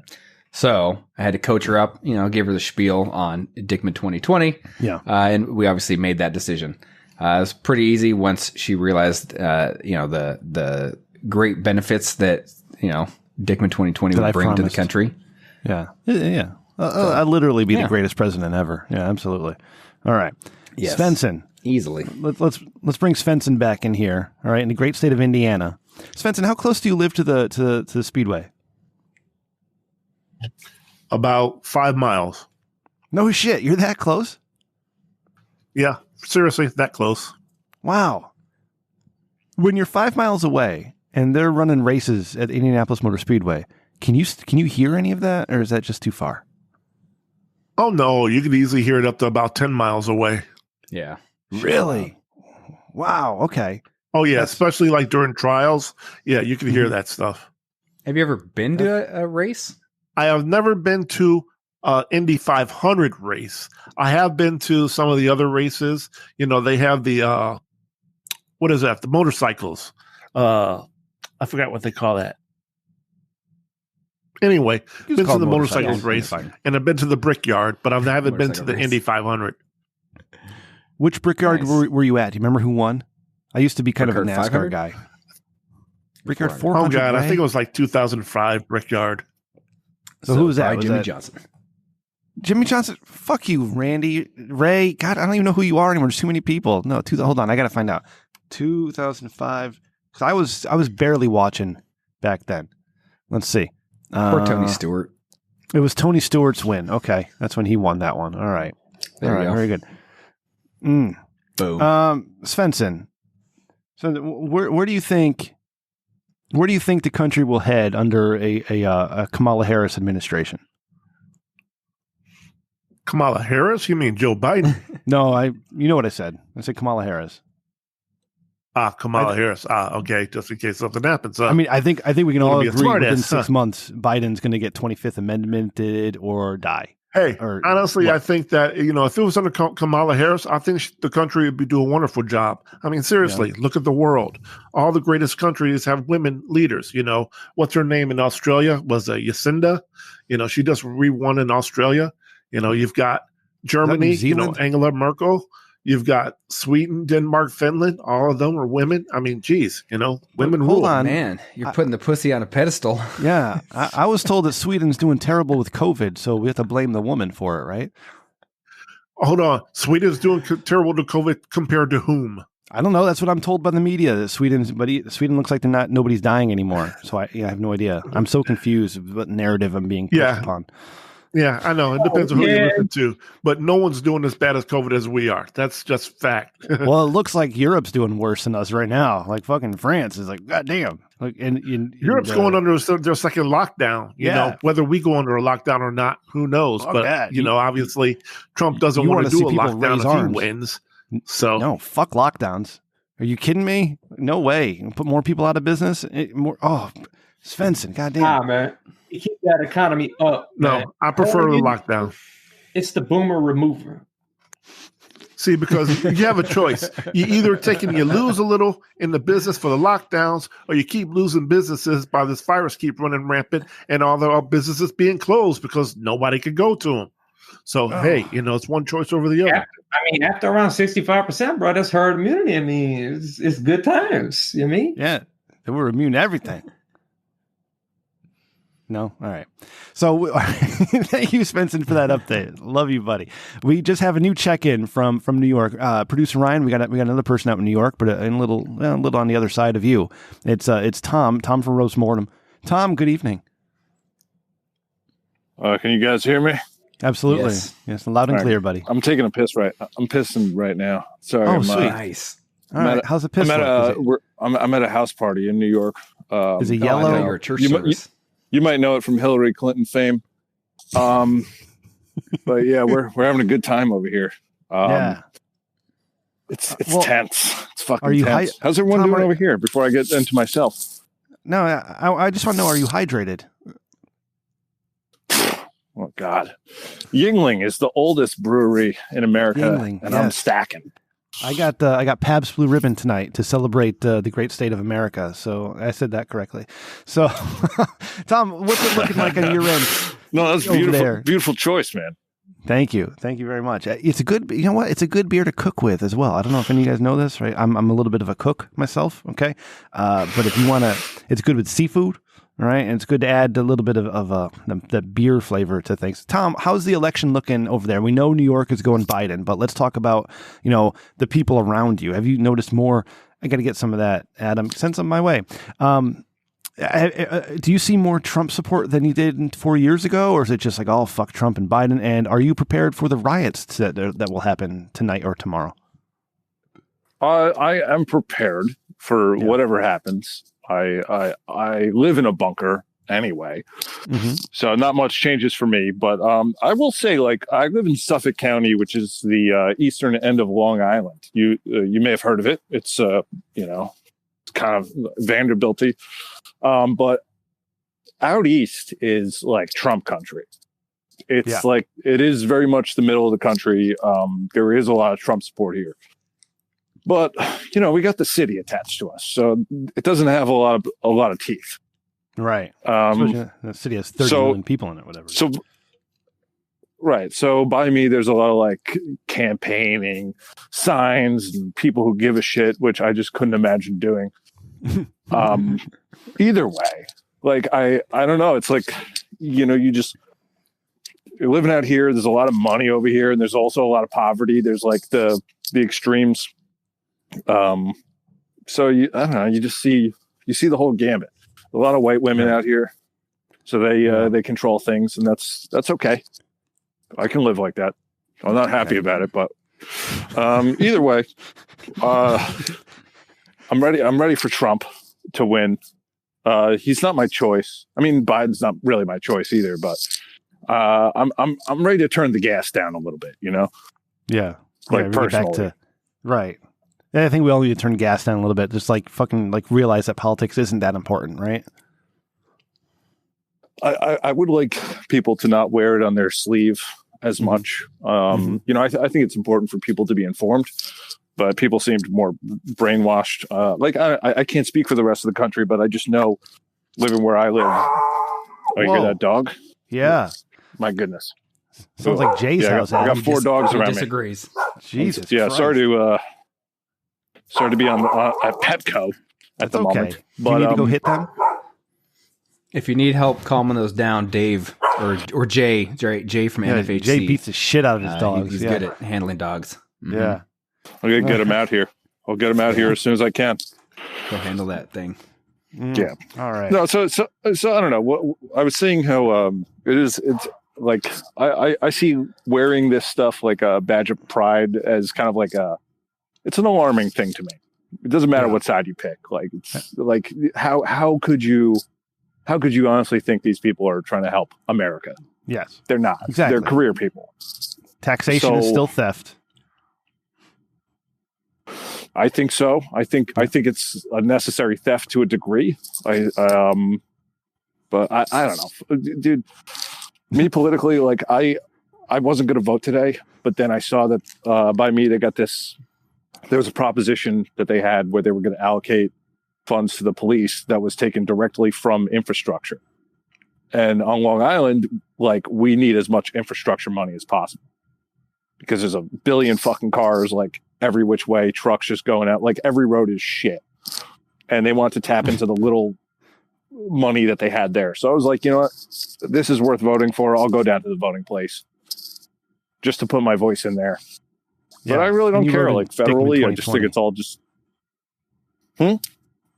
So I had to coach her up, give her the spiel on Dickman 2020. Yeah. And we obviously made that decision. It was pretty easy once she realized, the great benefits that, Dickman 2020 would bring to the country. Yeah. Yeah. I'd literally be the greatest president ever. Yeah, absolutely. All right. Yes. Svenson. Easily. Let's bring Svenson back in here. All right, in the great state of Indiana. Svenson, how close do you live to the Speedway? About 5 miles. No shit. You're that close? Yeah, seriously, that close. Wow. When you're 5 miles away and they're running races at Indianapolis Motor Speedway, can you hear any of that, or is that just too far? Oh, no, you could easily hear it up to about 10 miles away. Yeah. Really? Wow. Okay. Oh, yeah, especially like during trials. Yeah, you can hear that stuff. Have you ever been to a race? I have never been to Indy 500 race. I have been to some of the other races. You know, they have the, what is that? The motorcycles. I forgot what they call that. Anyway, been to the motorcycles race, and I've been to the Brickyard, but I haven't been to the Indy 500. Which Brickyard were you at? Do you remember who won? I used to be kind of a NASCAR 500? Guy. Brickyard 400. Oh, God, Ray? I think it was like 2005 Brickyard. So who was that? Was Jimmy that Johnson. Jimmy Johnson? Fuck you, Randy. Ray. God, I don't even know who you are anymore. There's too many people. No, hold on. I got to find out. 2005. Because I was barely watching back then. Let's see. Or Tony Stewart. It was Tony Stewart's win. Okay. That's when he won that one. All right. There you go. Very good. Boom. Svenson. So where do you think the country will head under a Kamala Harris administration? Kamala Harris? You mean Joe Biden? No, you know what I said. I said Kamala Harris. Kamala Harris. Okay, just in case something happens. I mean, I think we can all agree within 6 months Biden's going to get 25th Amendmented or die. Hey, honestly, I think that, if it was under Kamala Harris, I think the country would be doing a wonderful job. I mean, seriously, Look at the world. All the greatest countries have women leaders. What's her name in Australia? Was Jacinda? She just re-won in Australia. You've got Germany, Angela Merkel. You've got Sweden, Denmark, Finland. All of them are women. I mean, geez, women rule. Hold on. Man, you're putting the pussy on a pedestal. Yeah. I was told that Sweden's doing terrible with COVID, so we have to blame the woman for it, right? Hold on. Sweden's doing terrible to COVID compared to whom? I don't know. That's what I'm told by the media. That Sweden looks like nobody's dying anymore. So I have no idea. I'm so confused with what narrative I'm being pushed upon. Yeah, I know. It depends on who you listen to. But no one's doing as bad as COVID as we are. That's just fact. Well, it looks like Europe's doing worse than us right now. Like fucking France is like, God damn. Like, Europe's going under their second lockdown. You know, whether we go under a lockdown or not, who knows? But, obviously, Trump doesn't want to do a lockdown if he wins. So no, fuck lockdowns. Are you kidding me? No way. Put more people out of business? Svenson, goddamn. Man. Keep that economy up. No, man. I prefer the lockdown. It's the boomer remover. See, because you have a choice. You either you lose a little in the business for the lockdowns, or you keep losing businesses by this virus keep running rampant and all the businesses being closed because nobody could go to them. So, hey, it's one choice over the other. After around 65%, bro, that's herd immunity. I mean, it's good times. You know what I mean? Yeah, they were immune to everything. No? All right. So thank you, Svenson, for that update. Love you, buddy. We just have a new check-in from New York. Producer Ryan, we got another person out in New York, but a little on the other side of you. It's Tom from Roast Mortem. Tom, good evening. Can you guys hear me? Absolutely. Yes, loud and clear, buddy. I'm taking a piss I'm pissing right now. Sorry. Oh, sweet. Nice. All right. How's the piss? I'm at a house party in New York. Is it yellow? Your church service. You might know it from Hillary Clinton fame. But yeah, we're having a good time over here. It's tense. It's fucking tense. How's everyone doing over here before I get into myself? No, I just want to know, are you hydrated? Oh God. Yingling is the oldest brewery in America, I'm stacking. I got Pabst Blue Ribbon tonight to celebrate the great state of America. So I said that correctly. So, Tom, what's it looking like on your end? No, that's beautiful. Beautiful choice, man. Thank you very much. It's a good, it's a good beer to cook with as well. I don't know if any of you guys know this, right? I'm a little bit of a cook myself. Okay, but if you want to, it's good with seafood. All right, and it's good to add a little bit of the beer flavor to things. Tom, how's the election looking over there? We know New York is going Biden, but let's talk about, the people around you. Have you noticed more? I got to get some of that, Adam. Send some my way. Do you see more Trump support than you did 4 years ago, or is it just like, oh, fuck Trump and Biden? And are you prepared for the riots that will happen tonight or tomorrow? I am prepared for whatever happens. I live in a bunker anyway, so not much changes for me. But I will say, like, I live in Suffolk County, which is the eastern end of Long Island. You may have heard of it. It's it's kind of Vanderbilt-y. But out east is like Trump country. It's like, it is very much the middle of the country. There is a lot of Trump support here, but we got the city attached to us, so it doesn't have a lot of teeth. Right. The city has 30 million people in it, whatever. So, right. So by me, there's a lot of like campaigning, signs, and people who give a shit, which I just couldn't imagine doing. Either way, like, I don't know. It's like, you're living out here. There's a lot of money over here, and there's also a lot of poverty. There's like the extremes. So I don't know. You just see the whole gamut. A lot of white women out here, so they control things, and that's okay. I can live like that. I'm not happy about it, but either way, I'm ready. I'm ready for Trump to win. He's not my choice. I mean, Biden's not really my choice either, but I'm ready to turn the gas down a little bit. Yeah, like personally, right. I think we all need to turn gas down a little bit. Just like fucking like realize that politics isn't that important, right? I would like people to not wear it on their sleeve as much. I think it's important for people to be informed, but people seemed more brainwashed. I can't speak for the rest of the country, but I just know, living where I live. Oh, you hear that dog? Yeah. My goodness. Sounds like Jay's house. I got 4 dogs around disagrees. me. Jesus. Yeah. Christ. Sorry to be on at Petco at the moment. But do you need to go hit them? If you need help calming those down, Dave or Jay from NFHC. Jay beats the shit out of his dogs. He's good at handling dogs. Mm-hmm. Yeah. I'm going to get him out here. I'll get him out here as soon as I can. Go handle that thing. Yeah. All right. No, so I don't know. What I was saying, how it's like I see wearing this stuff like a badge of pride as kind of like it's an alarming thing to me. It doesn't matter what side you pick. Like, it's like, how could you honestly think these people are trying to help America? Yes. They're not. Exactly. They're career people. Taxation is still theft. I think so. I think it's a necessary theft to a degree. But I don't know, dude. Me politically, like, I wasn't going to vote today, but then I saw that by me they got this. There was a proposition that they had where they were going to allocate funds to the police that was taken directly from infrastructure. And on Long Island, like, we need as much infrastructure money as possible because there's a billion fucking cars, like, every which way, trucks just going out. Like, every road is shit. And they want to tap into the little money that they had there. So I was like, you know what? This is worth voting for. I'll go down to the voting place just to put my voice in there. But I really don't care. Like, federally, I just think it's all just. You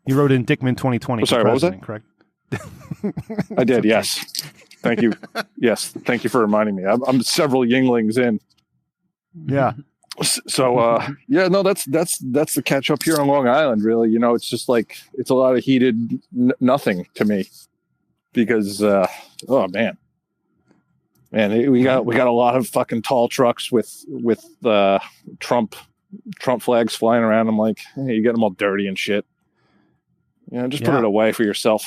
wrote in Dickman 2020. Oh, sorry, what was that? Correct. I did. Yes. Thank you. Yes. Thank you for reminding me. I'm several Yinglings in. Yeah. So, no, that's the catch up here on Long Island. Really, it's just like, it's a lot of heated nothing to me because, oh man. Man, we got a lot of fucking tall trucks with Trump flags flying around. I'm like, hey, you get them all dirty and shit. Just put it away for yourself.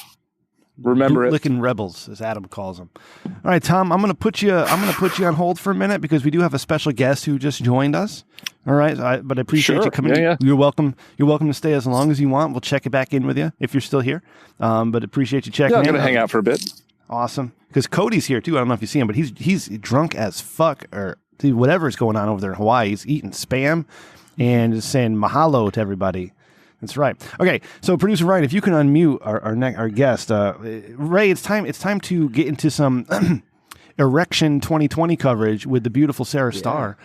Remember it. Licking rebels, as Adam calls them. All right, Tom, I'm gonna put you on hold for a minute because we do have a special guest who just joined us. All right, but I appreciate you coming. Yeah. You're welcome. You're welcome to stay as long as you want. We'll check it back in with you if you're still here. But appreciate you checking in. I'm gonna hang out for a bit. Awesome. Because Cody's here too. I don't know if you see him, but he's drunk as fuck, or dude, whatever's going on over there in Hawaii. He's eating Spam and just saying mahalo to everybody. That's right. Okay, so producer Ryan, if you can unmute our guest, Ray, it's time to get into some Erection 2020 coverage with the beautiful Sara Star.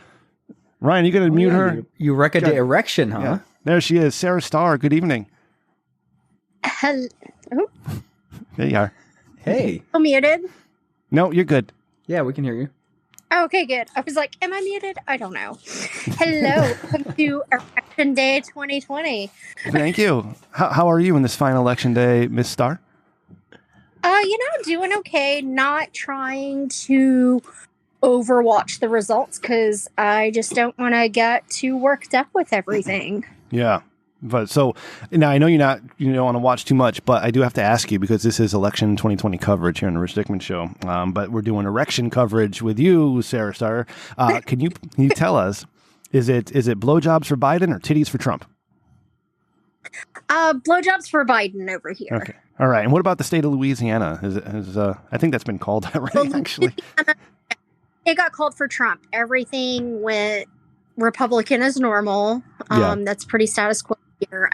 Ryan, you gonna mute her? You record the Erection, huh? Yeah. There she is, Sara Star. Good evening. Hello. There you are. Hey. I'm muted. No, you're good. Yeah, we can hear you. Okay, good. I was like, am I muted? I don't know. Hello. Welcome to Erection Day 2020. Thank you. How are you in this final election day, Miss Star? Doing okay. Not trying to overwatch the results because I just don't want to get too worked up with everything. Yeah. But so now I know you don't want to watch too much, but I do have to ask you because this is election 2020 coverage here on the Rich Dickman Show. But we're doing erection coverage with you, Sara Star. Can you tell us, is it blowjobs for Biden or titties for Trump? Blowjobs for Biden over here. Okay. All right. And what about the state of Louisiana? I think that's been called that, right? Actually, it got called for Trump. Everything went Republican as normal. That's pretty status quo here.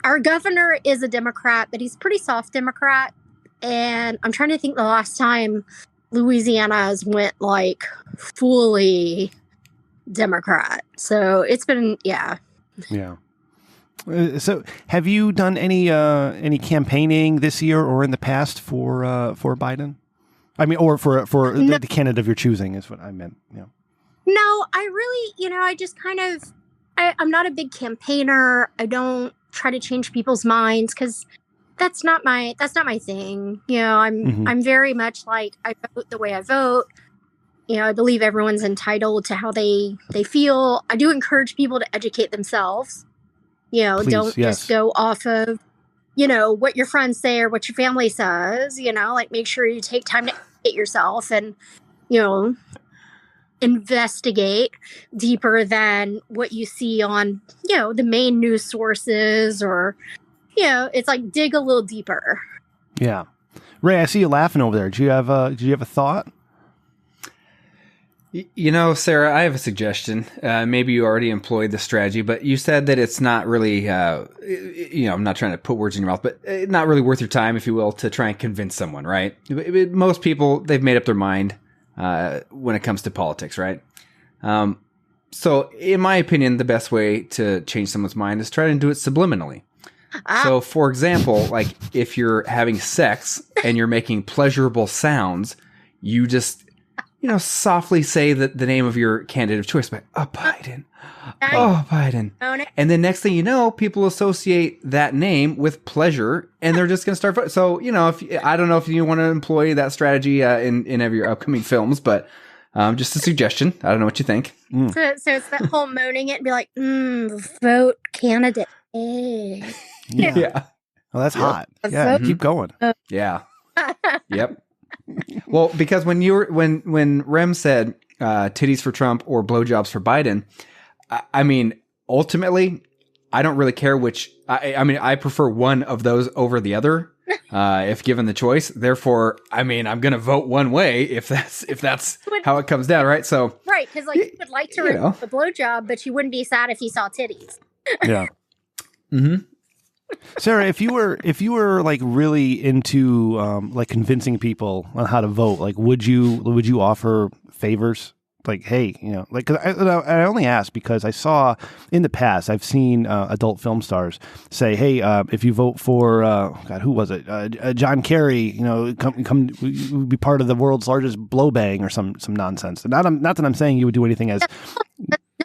Our governor is a Democrat, but he's pretty soft Democrat. And I'm trying to think the last time Louisiana's went like fully Democrat. So it's been, yeah. Yeah. So have you done any campaigning this year or in the past for Biden? I mean, or for no. the candidate of your choosing is what I meant. Yeah. No, I really, I just I'm not a big campaigner. I don't try to change people's minds because that's not my thing. I'm very much like I vote the way I vote. I believe everyone's entitled to how they feel. I do encourage people to educate themselves. Please, don't just go off of, what your friends say or what your family says, like make sure you take time to educate yourself and, investigate deeper than what you see on, the main news sources or, it's like dig a little deeper. Yeah. Ray, I see you laughing over there. Did you have a thought? Sarah, I have a suggestion. Maybe you already employed the strategy, but you said that it's not really, I'm not trying to put words in your mouth, but not really worth your time, if you will, to try and convince someone, right? Most people, they've made up their mind when it comes to politics, right? So in my opinion, the best way to change someone's mind is try to do it subliminally. So for example, like if you're having sex and you're making pleasurable sounds, you just softly say the name of your candidate of choice, like, Biden. Oh, Biden. And then next thing you know, people associate that name with pleasure, and they're just going to start voting. So, I don't know if you want to employ that strategy in any of your upcoming films, but just a suggestion. I don't know what you think. So it's that whole moaning it and be like, vote candidate A. Yeah. Well, that's hot. Yeah, keep going. Yeah. Yep. Well, because when Rem said titties for Trump or blowjobs for Biden, I mean, ultimately, I don't really care which. I prefer one of those over the other if given the choice. Therefore, I'm going to vote one way if that's how it comes down, right? So right, because you would like to remove the blowjob, but you wouldn't be sad if you saw titties. Yeah. Mm-hmm. Sarah, if you were like really into like convincing people on how to vote, like would you offer favors? Like, hey, like, cause I only asked because I saw in the past, I've seen adult film stars say, hey, if you vote for, God, who was it? John Kerry, come be part of the world's largest blow bang or some nonsense. And not that I'm saying you would do anything as,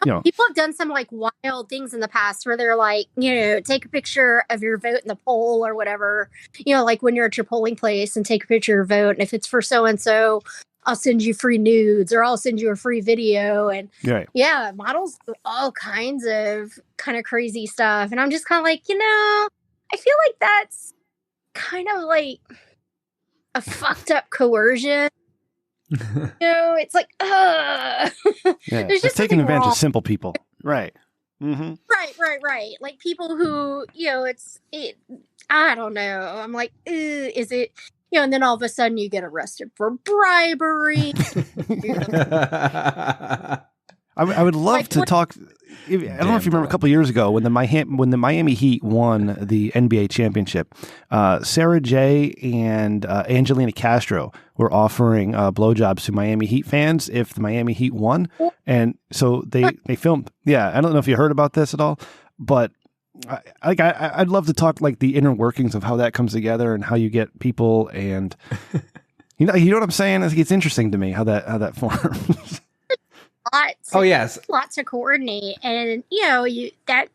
people have done some like wild things in the past where they're like, take a picture of your vote in the poll or whatever, like when you're at your polling place and take a picture of your vote. And if it's for so-and-so, I'll send you free nudes or I'll send you a free video. And models do all kinds of kind of crazy stuff. And I'm just kind of like, I feel like that's kind of like a fucked up coercion. It's like, yeah, it's taking advantage of simple people. Right. Mm-hmm. Right. Like people who, I don't know. I'm like, is it, and then all of a sudden you get arrested for bribery. I would love to talk. I don't know if you remember a couple of years ago when the Miami Heat won the NBA championship, Sarah J. and Angelina Castro were offering blowjobs to Miami Heat fans if the Miami Heat won. And so they filmed. Yeah, I don't know if you heard about this at all, but I'd love to talk like the inner workings of how that comes together and how you get people, and you know what I'm saying. It's interesting to me how that forms. Lots to coordinate, and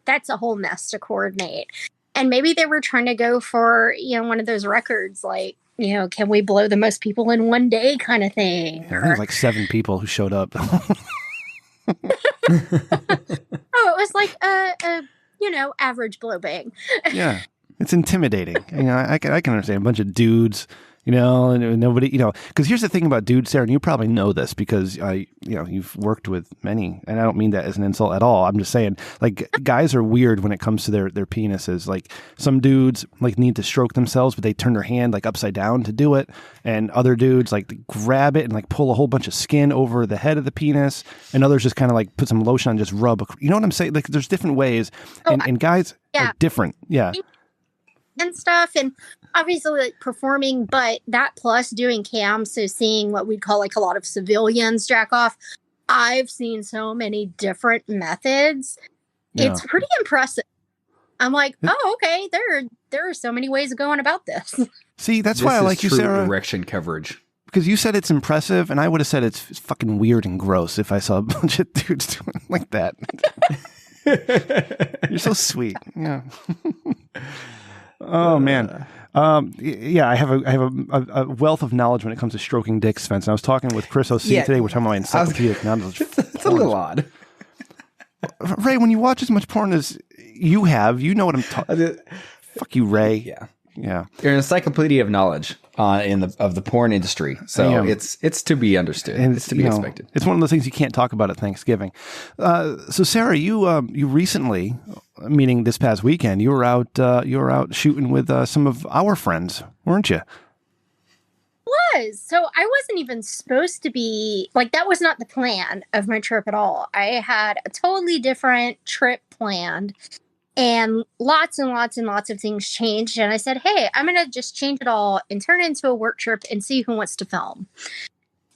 that's a whole mess to coordinate. And maybe they were trying to go for one of those records, like can we blow the most people in one day kind of thing. Yeah, there was like 7 people who showed up. It was like a average blow bang. Yeah, it's intimidating. I can understand a bunch of dudes. And nobody, because here's the thing about dudes, Sarah, and you probably know this because you've worked with many, and I don't mean that as an insult at all. I'm just saying, like, guys are weird when it comes to their penises. Like, some dudes like need to stroke themselves, but they turn their hand like upside down to do it, and other dudes like grab it and like pull a whole bunch of skin over the head of the penis, and others just kind of like put some lotion on, just rub. You know what I'm saying? Like, there's different ways, and guys are different. Yeah. And stuff, and obviously like performing, but that plus doing cams, so seeing what we'd call like a lot of civilians jack off. I've seen so many different methods. Yeah. It's pretty impressive. I'm like, oh, okay, there are so many ways of going about this. See, that's why I like you, Sarah. Erection coverage. Because you said it's impressive, and I would have said it's fucking weird and gross if I saw a bunch of dudes doing like that. You're so sweet. Yeah. Oh man, I have a wealth of knowledge when it comes to stroking dicks, Svenson. I was talking with Chris O.C. today. We're talking about my encyclopedic knowledge. It's a little odd. Ray, when you watch as much porn as you have, you know what I'm talking. Fuck you, Ray. Yeah. You're an encyclopedia of knowledge of the porn industry, so it's to be understood. And it's to be expected. It's one of those things you can't talk about at Thanksgiving. So Sarah, you recently, meaning this past weekend, you were out shooting with some of our friends, weren't you? So I wasn't even supposed to be, like, that was not the plan of my trip at all. I had a totally different trip planned. And lots and lots and lots of things changed. And I said, hey, I'm going to just change it all and turn it into a work trip and see who wants to film.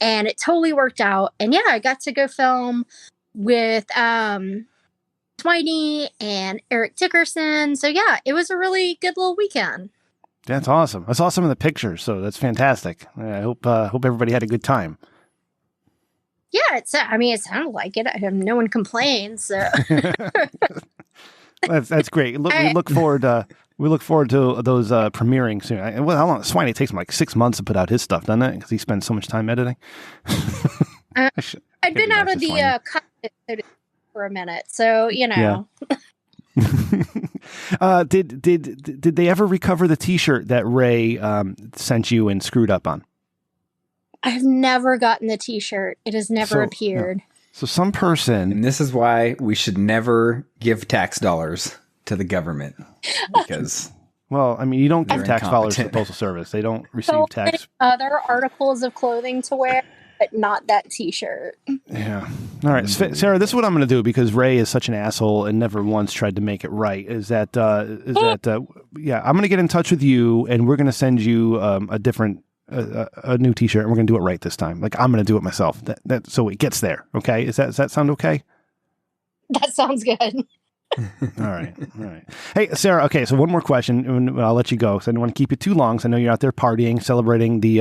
And it totally worked out. And yeah, I got to go film with Swiney and Eric Dickerson. So yeah, it was a really good little weekend. That's awesome. I saw some of the pictures, so that's fantastic. I hope everybody had a good time. Yeah, it sounded like it. No one complains. So. That's great. We look forward to those premiering soon. How long? Swiney, it takes him like 6 months to put out his stuff, doesn't it? Because he spends so much time editing. I've been out of the cut for a minute, so Yeah. Did they ever recover the T-shirt that Ray sent you and screwed up on? I've never gotten the T-shirt. It has never appeared. Yeah. So some person... And this is why we should never give tax dollars to the government. Because... Well, I mean, you don't give tax dollars to the Postal Service. They don't receive tax... Other articles of clothing to wear, but not that T-shirt. Yeah. All right. Sarah, this is what I'm going to do because Ray is such an asshole and never once tried to make it right. I'm going to get in touch with you and we're going to send you a new T-shirt, and we're going to do it right this time. Like, I'm going to do it myself. So it gets there. Okay. Does that sound okay? That sounds good. All right. Hey, Sarah. Okay. So one more question, and I'll let you go. So I don't want to keep you too long. So I know you're out there partying, celebrating the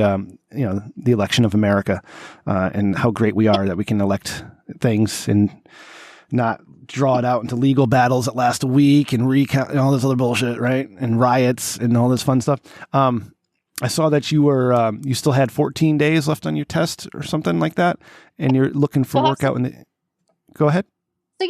election of America, and how great we are that we can elect things and not draw it out into legal battles that last a week and recount and all this other bullshit, right? And riots and all this fun stuff. I saw that you were you still had 14 days left on your test or something like that, and you're looking for workout. Go ahead. So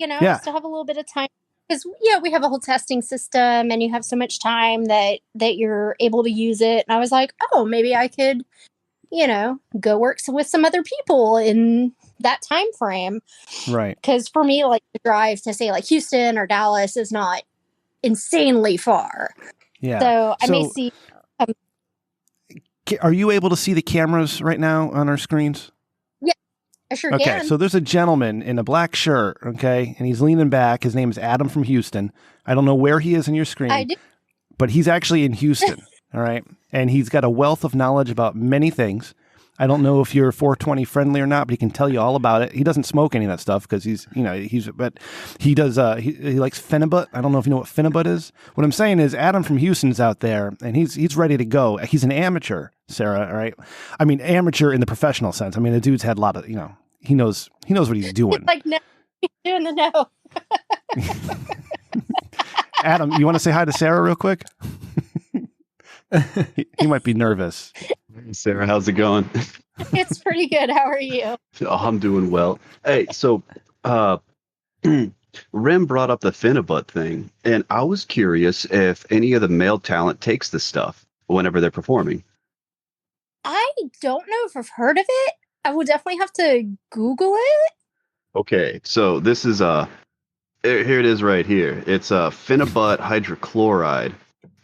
I still have a little bit of time because we have a whole testing system, and you have so much time that you're able to use it. And I was like, oh, maybe I could, go work with some other people in that time frame, right? Because for me, like, the drive to say like Houston or Dallas is not insanely far. Yeah. So I may see. Are you able to see the cameras right now on our screens? Yeah, I sure can. Okay, so there's a gentleman in a black shirt, okay, and he's leaning back. His name is Adam from Houston. I don't know where he is in your screen, I do. But he's actually in Houston, all right? And he's got a wealth of knowledge about many things. I don't know if you're 420 friendly or not, but he can tell you all about it. He doesn't smoke any of that stuff because but he does, he likes Phenibut. I don't know if you know what Phenibut is. What I'm saying is Adam from Houston's out there and he's ready to go. He's an amateur, Sarah, all right? I mean, amateur in the professional sense. I mean, the dude's had a lot of, he knows what he's doing. Like, no, he's doing the no. Adam, you want to say hi to Sarah real quick? he might be nervous. Sarah, how's it going? It's pretty good. How are you? Oh, I'm doing well. Hey, so Rem brought up the Phenibut thing, and I was curious if any of the male talent takes this stuff whenever they're performing. I don't know if I've heard of it. I will definitely have to Google it. Okay, so this is here it is right here. It's Phenibut hydrochloride,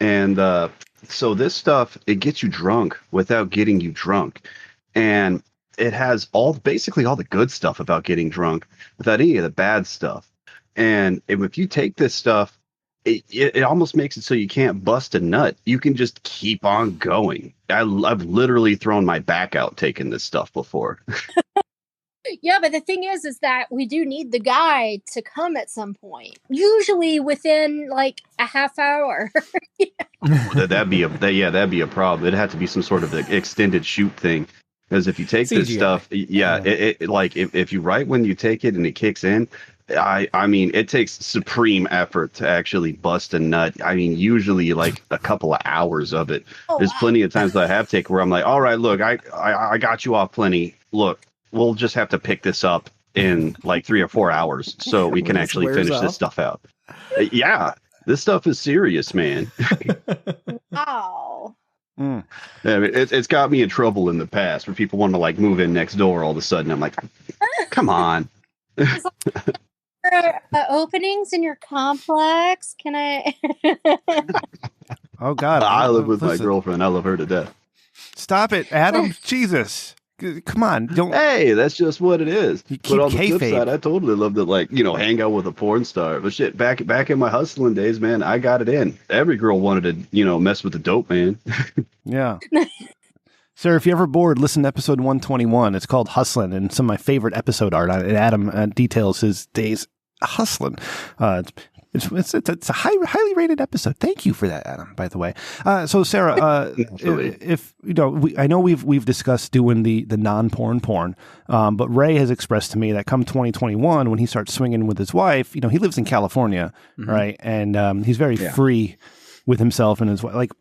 and so this stuff, it gets you drunk without getting you drunk, and it has basically all the good stuff about getting drunk without any of the bad stuff. And if you take this stuff, it almost makes it so you can't bust a nut. You can just keep on going. I've literally thrown my back out taking this stuff before. Yeah, but the thing is that we do need the guy to come at some point. Usually within like a half hour. That'd be a problem. It'd have to be some sort of extended shoot thing. Because if you take this stuff, if you when you take it and it kicks in, I mean, it takes supreme effort to actually bust a nut. I mean, usually like a couple of hours of it. There's plenty of times that I have taken where I'm like, all right, look, I got you off plenty. Look, we'll just have to pick this up in like 3 or 4 hours so we can actually finish this stuff out. Yeah, this stuff is serious, man. Wow. Yeah, I mean, it's got me in trouble in the past where people want to like move in next door all of a sudden. I'm like, come on. Openings in your complex? Can I? Oh God! I live with my girlfriend. I love her to death. Stop it, Adam! Jesus, come on! Don't. Hey, that's just what it is. But on the flip kayfabe. side, I totally love to hang out with a porn star. But shit, back in my hustling days, man, I got it in. Every girl wanted to mess with the dope man. Yeah. Sir, if you're ever bored, listen to episode 121. It's called Hustlin', and some of my favorite episode art on it. Adam details his days hustling. It's a highly rated episode. Thank you for that, Adam, by the way. So Sarah, if I know we've discussed doing the non-porn porn, but Ray has expressed to me that come 2021, when he starts swinging with his wife, he lives in California, right? And he's very free with himself and his wife. Like,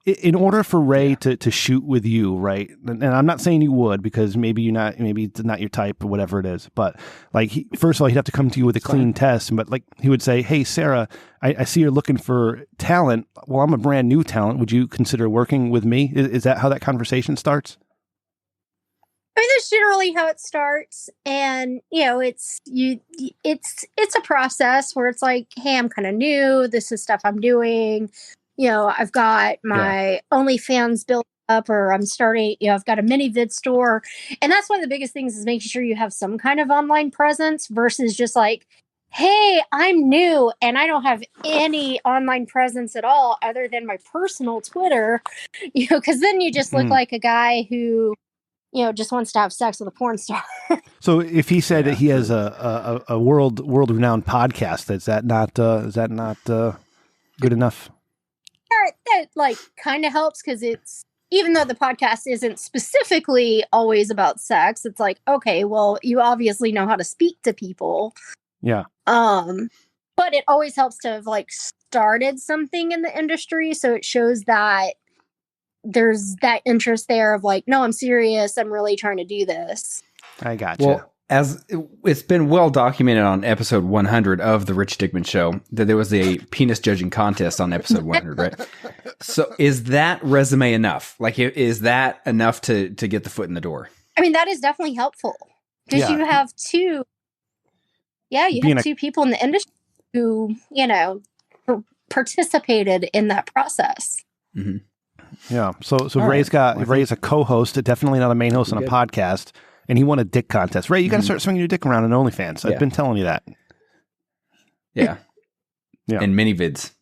in order for Ray to shoot with you, right? And I'm not saying you would, because maybe it's not your type or whatever it is. But like, first of all, he'd have to come to you with a clean test. But like, he would say, "Hey, Sarah, I see you're looking for talent. Well, I'm a brand new talent. Would you consider working with me?" Is that how that conversation starts? I mean, that's generally how it starts, and it's a process where it's like, "Hey, I'm kind of new. This is stuff I'm doing. I've got my OnlyFans built up, or I'm starting, I've got a mini vid store." And that's one of the biggest things, is making sure you have some kind of online presence versus just like, "Hey, I'm new and I don't have any online presence at all other than my personal Twitter," because then you just look like a guy who, just wants to have sex with a porn star. So if he said that he has a world renowned podcast, is that not good enough? That like kind of helps, because it's, even though the podcast isn't specifically always about sex, it's like, okay, well, you obviously know how to speak to people. Yeah. But it always helps to have like started something in the industry, so it shows that there's that interest there of like, no, I'm serious. I'm really trying to do this. I gotcha. Well, as it's been well documented on episode 100 of the Rich Dickman Show, that there was a penis judging contest on episode 100, right? So is that resume enough? Like, is that enough to get the foot in the door? I mean, that is definitely helpful, because you have two people in the industry who, participated in that process. Mm-hmm. Yeah. So Ray's a co-host, definitely not a main host on a podcast. And he won a dick contest. Ray, you got to start swinging your dick around in OnlyFans. I've been telling you that. Yeah. And mini vids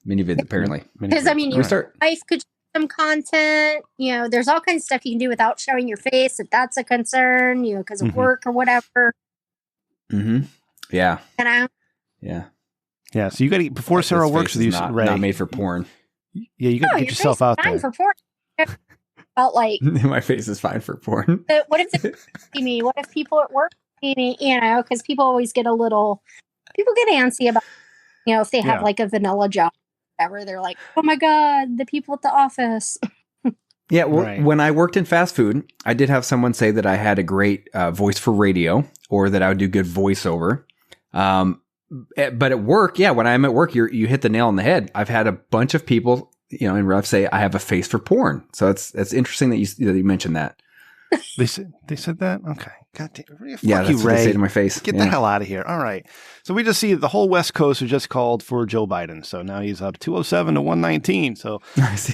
apparently. Because I mean, your wife could some content. There's all kinds of stuff you can do without showing your face if that's a concern, because of work or whatever. Mm-hmm. Yeah. Yeah. Yeah. So you got to before Sarah works with you, Ray. Not made for porn. Yeah, you got to get yourself out there. For porn. About like my face is fine for porn. What if they see me? What if people at work see me? Because people always get people get antsy about, if they have like a vanilla job, whatever. They're like, oh my god, the people at the office. Yeah, well, when I worked in fast food, I did have someone say that I had a great voice for radio, or that I would do good voiceover. But at work, when I'm at work, you hit the nail on the head. I've had a bunch of people, in rough say I have a face for porn. So it's interesting that you mentioned that. They said that? Okay. God damn. Fuck that's you, what Ray. they say to my face. Get the hell out of here. All right. So we just see the whole West Coast was just called for Joe Biden. So now he's up 207 to 119. So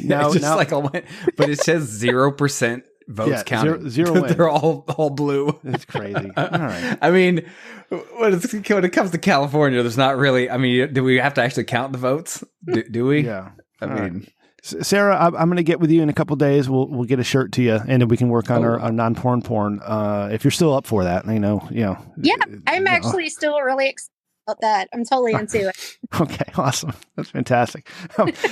now, but it says 0% votes counted. Zero They're all blue. It's crazy. All right. I mean, when it comes to California, there's not really. I mean, do we have to actually count the votes? Do we? Yeah. I mean. Sarah, I'm going to get with you in a couple of days. We'll get a shirt to you, and then we can work on our non-porn porn. If you're still up for that, Yeah, I'm actually still really excited about that. I'm totally into it. Okay, awesome. That's fantastic.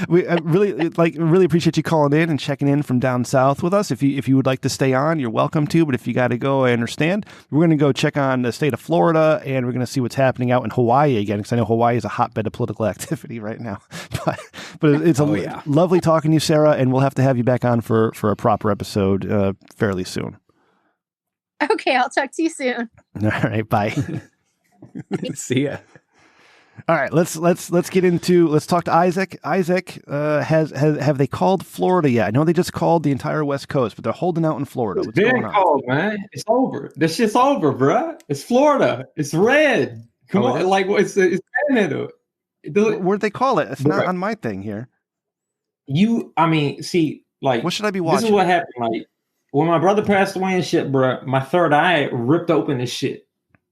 We really appreciate you calling in and checking in from down south with us. If you would like to stay on, you're welcome to. But if you got to go, I understand. We're going to go check on the state of Florida, and we're going to see what's happening out in Hawaii again, because I know Hawaii is a hotbed of political activity right now. But it's lovely talking to you, Sarah, and we'll have to have you back on for a proper episode fairly soon. Okay, I'll talk to you soon. All right, bye. See ya. All right, let's talk to Isaac. Isaac, have they called Florida yet? I know they just called the entire West Coast, but they're holding out in Florida. It's been called, man. It's over. This shit's over, bruh. It's Florida. It's red. Come on, like it's Canada. Where'd they call it? It's not on my thing here. What should I be watching? This is what happened. Like when my brother passed away and shit, bruh, my third eye ripped open and shit.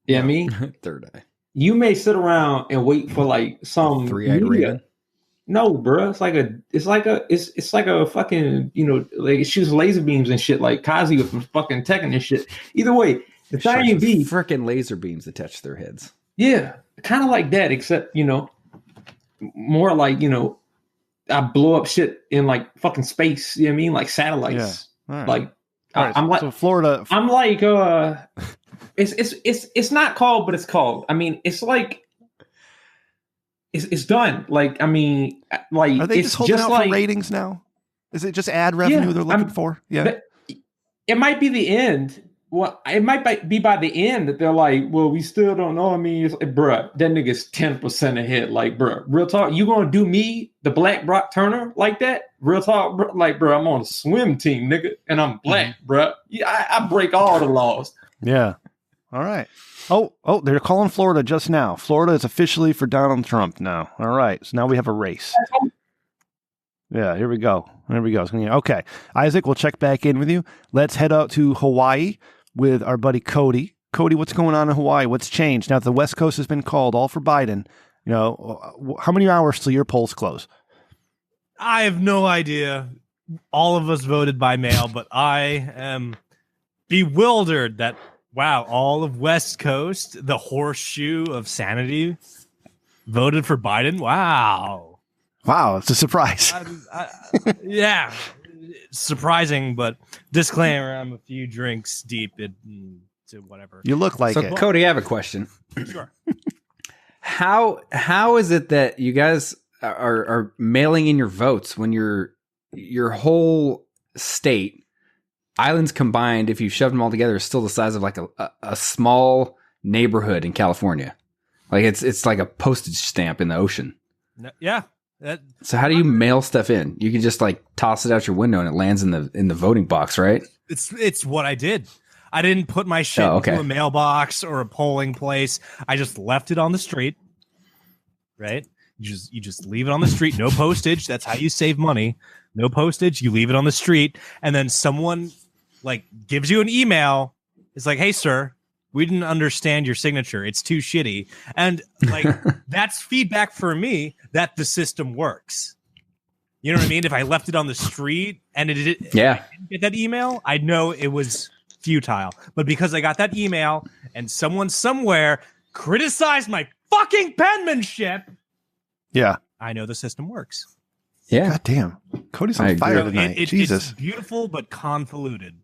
You know what I mean? Third eye. You may sit around and wait for like some three-eyed raven. No, bro. It's like a fucking, like it shoots laser beams and shit, like Kazi with fucking Tekken and shit. Either way, the thing be freaking laser beams attached to their heads. Yeah, kind of like that, except more like I blow up shit in like fucking space. You know what I mean? Like satellites. Yeah. Right. Like right. I'm like so Florida. I'm like It's not called, but it's called. I mean, it's like it's done. Like, I mean, like are they it's just holding out like for ratings now? Is it just ad revenue they're looking for? Yeah, it might be the end. Well, it might be by the end that they're like, well, we still don't know. I mean, it's like, bruh, that nigga's 10% ahead. Like, bruh, real talk. You gonna do me, the Black Brock Turner, like that? Real talk, bruh. Like, bruh, I'm on a swim team, nigga, and I'm black, bruh. Yeah, I break all the laws. Yeah. All right. Oh, they're calling Florida just now. Florida is officially for Donald Trump now. All right. So now we have a race. Yeah, here we go. Okay. Isaac, we'll check back in with you. Let's head out to Hawaii with our buddy Cody. Cody, what's going on in Hawaii? What's changed? Now that the West Coast has been called all for Biden, how many hours till your polls close? I have no idea. All of us voted by mail, but I am bewildered that wow, all of West Coast, the horseshoe of sanity, voted for Biden. Wow, it's a surprise. Yeah, surprising, but disclaimer: I'm a few drinks deep into whatever. You look like it. So, Cody, I have a question. Sure. How is it that you guys are mailing in your votes when your whole state? Islands combined, if you shove them all together, is still the size of like a small neighborhood in California. Like it's like a postage stamp in the ocean. Yeah. So how do you mail stuff in? You can just like toss it out your window and it lands in the voting box, right? It's what I did. I didn't put my shit into a mailbox or a polling place. I just left it on the street. Right? You just leave it on the street. No postage. That's how you save money. No postage. You leave it on the street, and then someone like gives you an email. It's like, hey, sir, we didn't understand your signature. It's too shitty. And like, that's feedback for me that the system works. You know what I mean? If I left it on the street and I didn't get that email, I'd know it was futile. But because I got that email and someone somewhere criticized my fucking penmanship, I know the system works. Yeah. God damn. Cody's on fire tonight. Jesus. It's beautiful but convoluted.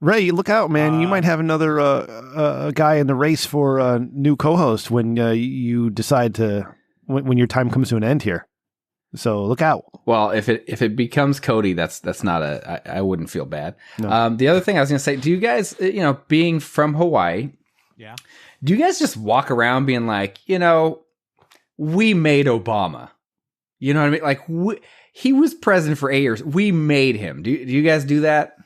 Ray, look out, man. You might have another guy in the race for a new co-host when you decide to, when your time comes to an end here. So look out. Well, if it becomes Cody, that's not I wouldn't feel bad. No. The other thing I was going to say, do you guys, being from Hawaii, do you guys just walk around being like, we made Obama? You know what I mean? Like, he was president for 8 years. We made him. Do you guys do that?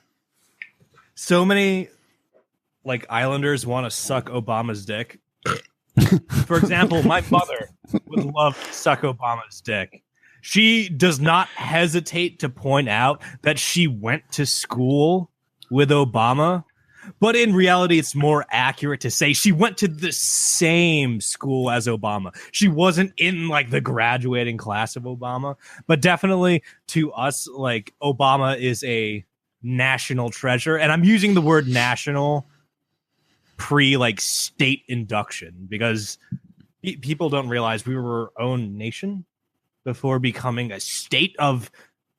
So many, Islanders want to suck Obama's dick. For example, my mother would love to suck Obama's dick. She does not hesitate to point out that she went to school with Obama, but in reality, it's more accurate to say she went to the same school as Obama. She wasn't in the graduating class of Obama, but definitely to us, Obama is a national treasure. And I'm using the word national state induction because people don't realize we were our own nation before becoming a state of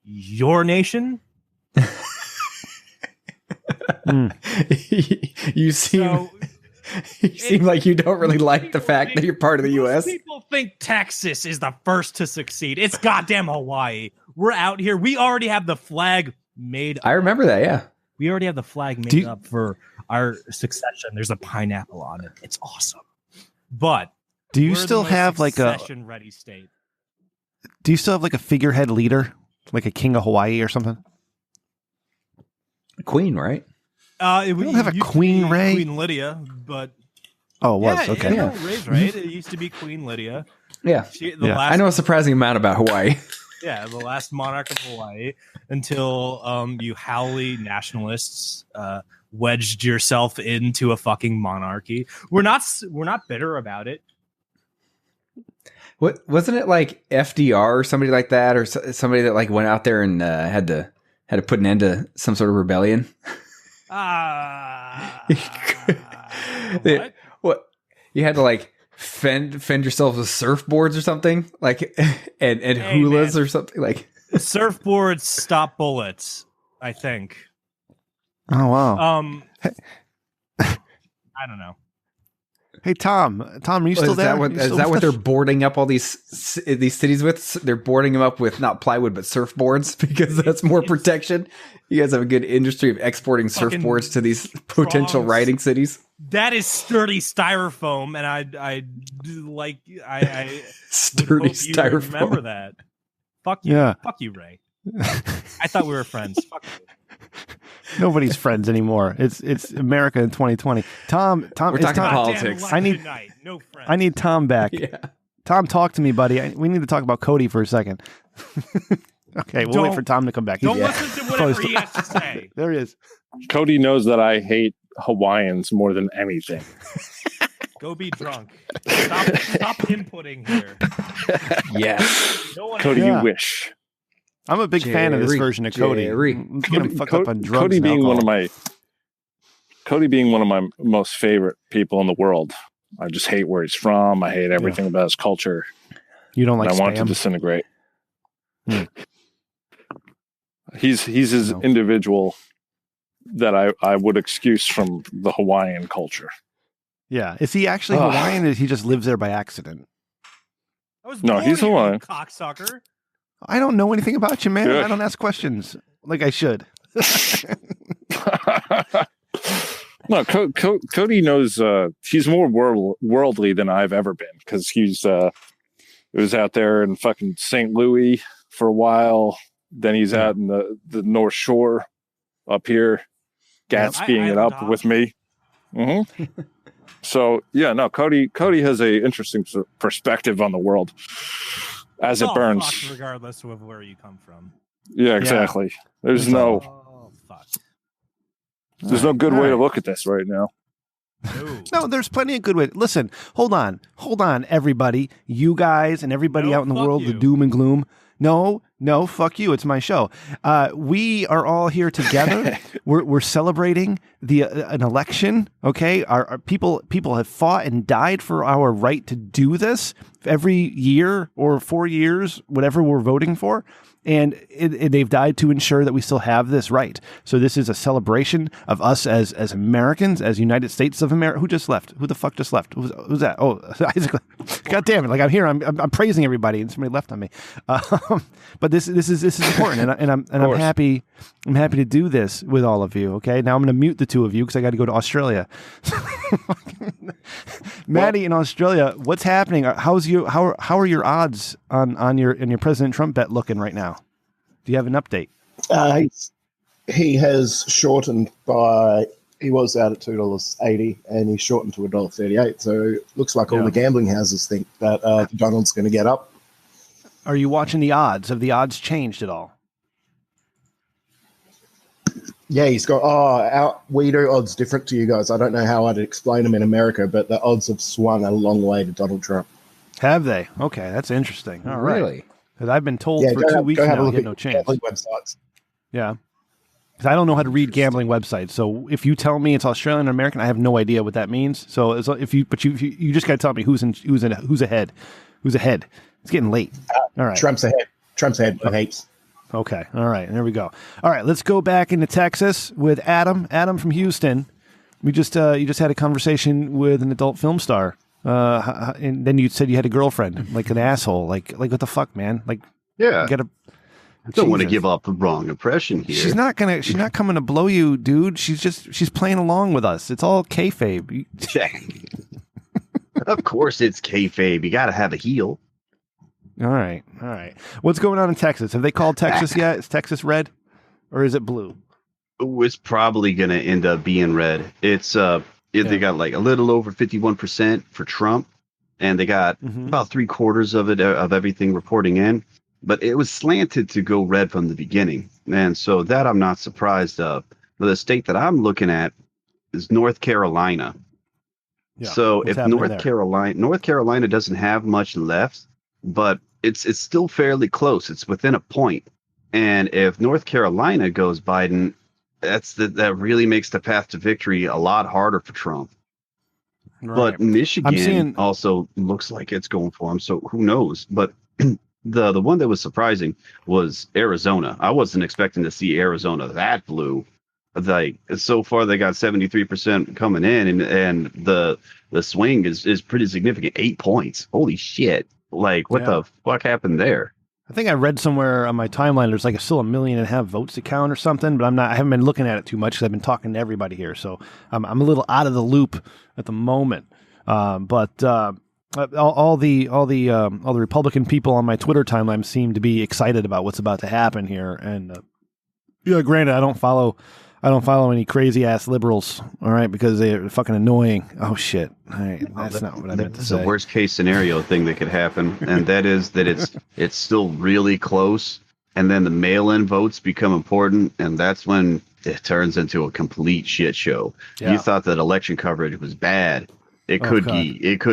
your nation. You seem like you don't really like the fact that you're part of the U.S. People think Texas is the first to succeed. It's goddamn Hawaii. We're out here. We already have the flag made up. I remember that, yeah. We already have the flag made up for our succession. There's a pineapple on it. It's awesome. But do you still have a succession-ready state? Do you still have a figurehead leader, like a king of Hawaii or something? Queen, right? We don't have a Queen, Ray. Queen Lydia, but it was okay. Ray's right. It used to be Queen Lydia. Yeah, I know a surprising amount about Hawaii. Yeah, the last monarch of Hawaii until you Howley nationalists wedged yourself into a fucking monarchy. We're not bitter about it. What wasn't it like FDR or somebody like that, or somebody that went out there and had to put an end to some sort of rebellion? What? You had to fend yourself with surfboards or something, and hulas or something Surfboards stop bullets, I think. Oh wow. I don't know. Hey Tom, are you still there? Is that what they're boarding up all these cities with? They're boarding them up with not plywood but surfboards because that's more protection. You guys have a good industry of exporting surfboards to these potential riding cities. That is sturdy styrofoam, and I sturdy styrofoam. Remember that? Fuck you, yeah. Fuck you, Ray. I thought we were friends. Fuck you. Nobody's friends anymore. It's America in 2020. Tom, we're talking politics. I need Tom back. Yeah. Tom, talk to me, buddy. We need to talk about Cody for a second. Okay, we'll wait for Tom to come back. Don't listen to whatever he has to say. There he is. Cody knows that I hate Hawaiians more than anything. Go be drunk. Stop inputting here. Yeah. Cody, you wish. I'm a big fan of this version of Cody. Cody being one of my most favorite people in the world. I just hate where he's from. I hate everything about his culture. You don't like I want it to disintegrate. He's his individual that I would excuse from the Hawaiian culture. Yeah. Is he actually Hawaiian or he just lives there by accident? No, he's Hawaiian. Cocksucker. I don't know anything about you, man. Good. I don't ask questions like I should. No, Cody knows he's more worldly than I've ever been because he was out there in fucking St. Louis for a while. Then he's out in the North Shore up here, Gatsbying it up with me. Mm-hmm. So yeah, no, Cody has a interesting perspective on the world as it burns, regardless of where you come from. Yeah, exactly. There's no good way to look at this right now. No, there's plenty of good ways. Listen, hold on, everybody. You guys and everybody out in the world, the doom and gloom. No, fuck you. It's my show. We are all here together. We're celebrating an election. Okay, our people have fought and died for our right to do this every year or 4 years, whatever we're voting for. And they've died to ensure that we still have this right. So this is a celebration of us as Americans, as United States of America. Who just left? Who the fuck just left? Who's that? Oh, Isaac. God damn it! Like I'm here. I'm praising everybody, and somebody left on me. But this is important, and I'm happy. I'm happy to do this with all of you. Okay, now I'm going to mute the two of you because I got to go to Australia. Matty in Australia, what's happening? How are your odds on your President Trump bet looking right now? Do you have an update? He has shortened by. He was out at $2.80, and he's shortened to $1.38. So it looks like all the gambling houses think that Donald's going to get up. Are you watching the odds? Have the odds changed at all? Yeah, he's got, we do odds different to you guys. I don't know how I'd explain them in America, but the odds have swung a long way to Donald Trump. Have they? Okay, that's interesting. All right. Really? Because I've been told for 2 weeks now I get no chance. Websites. Yeah. Because I don't know how to read gambling websites. So if you tell me it's Australian or American, I have no idea what that means. So if you just got to tell me who's ahead. Who's ahead? It's getting late. All right. Trump's ahead by heaps. Okay. All right. There we go. All right. Let's go back into Texas with Adam. Adam from Houston. You just had a conversation with an adult film star, and then you said you had a girlfriend, like an asshole. Like what the fuck, man? Like, yeah. You gotta. I don't want to give off the wrong impression here. She's not coming to blow you, dude. She's playing along with us. It's all kayfabe. Of course, it's kayfabe. You got to have a heel. All right. What's going on in Texas? Have they called Texas yet? Is Texas red, or is it blue? Ooh, it's probably going to end up being red. It's they got like a little over 51% for Trump, and they got about 3/4 of it of everything reporting in. But it was slanted to go red from the beginning, and so that I'm not surprised of. But the state that I'm looking at is North Carolina. Yeah. So if North Carolina doesn't have much left, but it's still fairly close. It's within a point. And if North Carolina goes Biden, that really makes the path to victory a lot harder for Trump. Right. But Michigan also looks like it's going for him. So who knows? But the one that was surprising was Arizona. I wasn't expecting to see Arizona that blue. Like so far, they got 73% coming in, and the swing is pretty significant. 8 points. Holy shit! Like what the fuck happened there? I think I read somewhere on my timeline there's like still 1.5 million votes to count or something, but I haven't been looking at it too much because I've been talking to everybody here, so I'm a little out of the loop at the moment. But all the Republican people on my Twitter timeline seem to be excited about what's about to happen here, and granted, I don't follow any crazy ass liberals, all right, because they're fucking annoying. Oh shit! All right, that's not what I meant to say. It's the worst case scenario thing that could happen, and that is that it's still really close, and then the mail-in votes become important, and that's when it turns into a complete shit show. Yeah. You thought that election coverage was bad. It could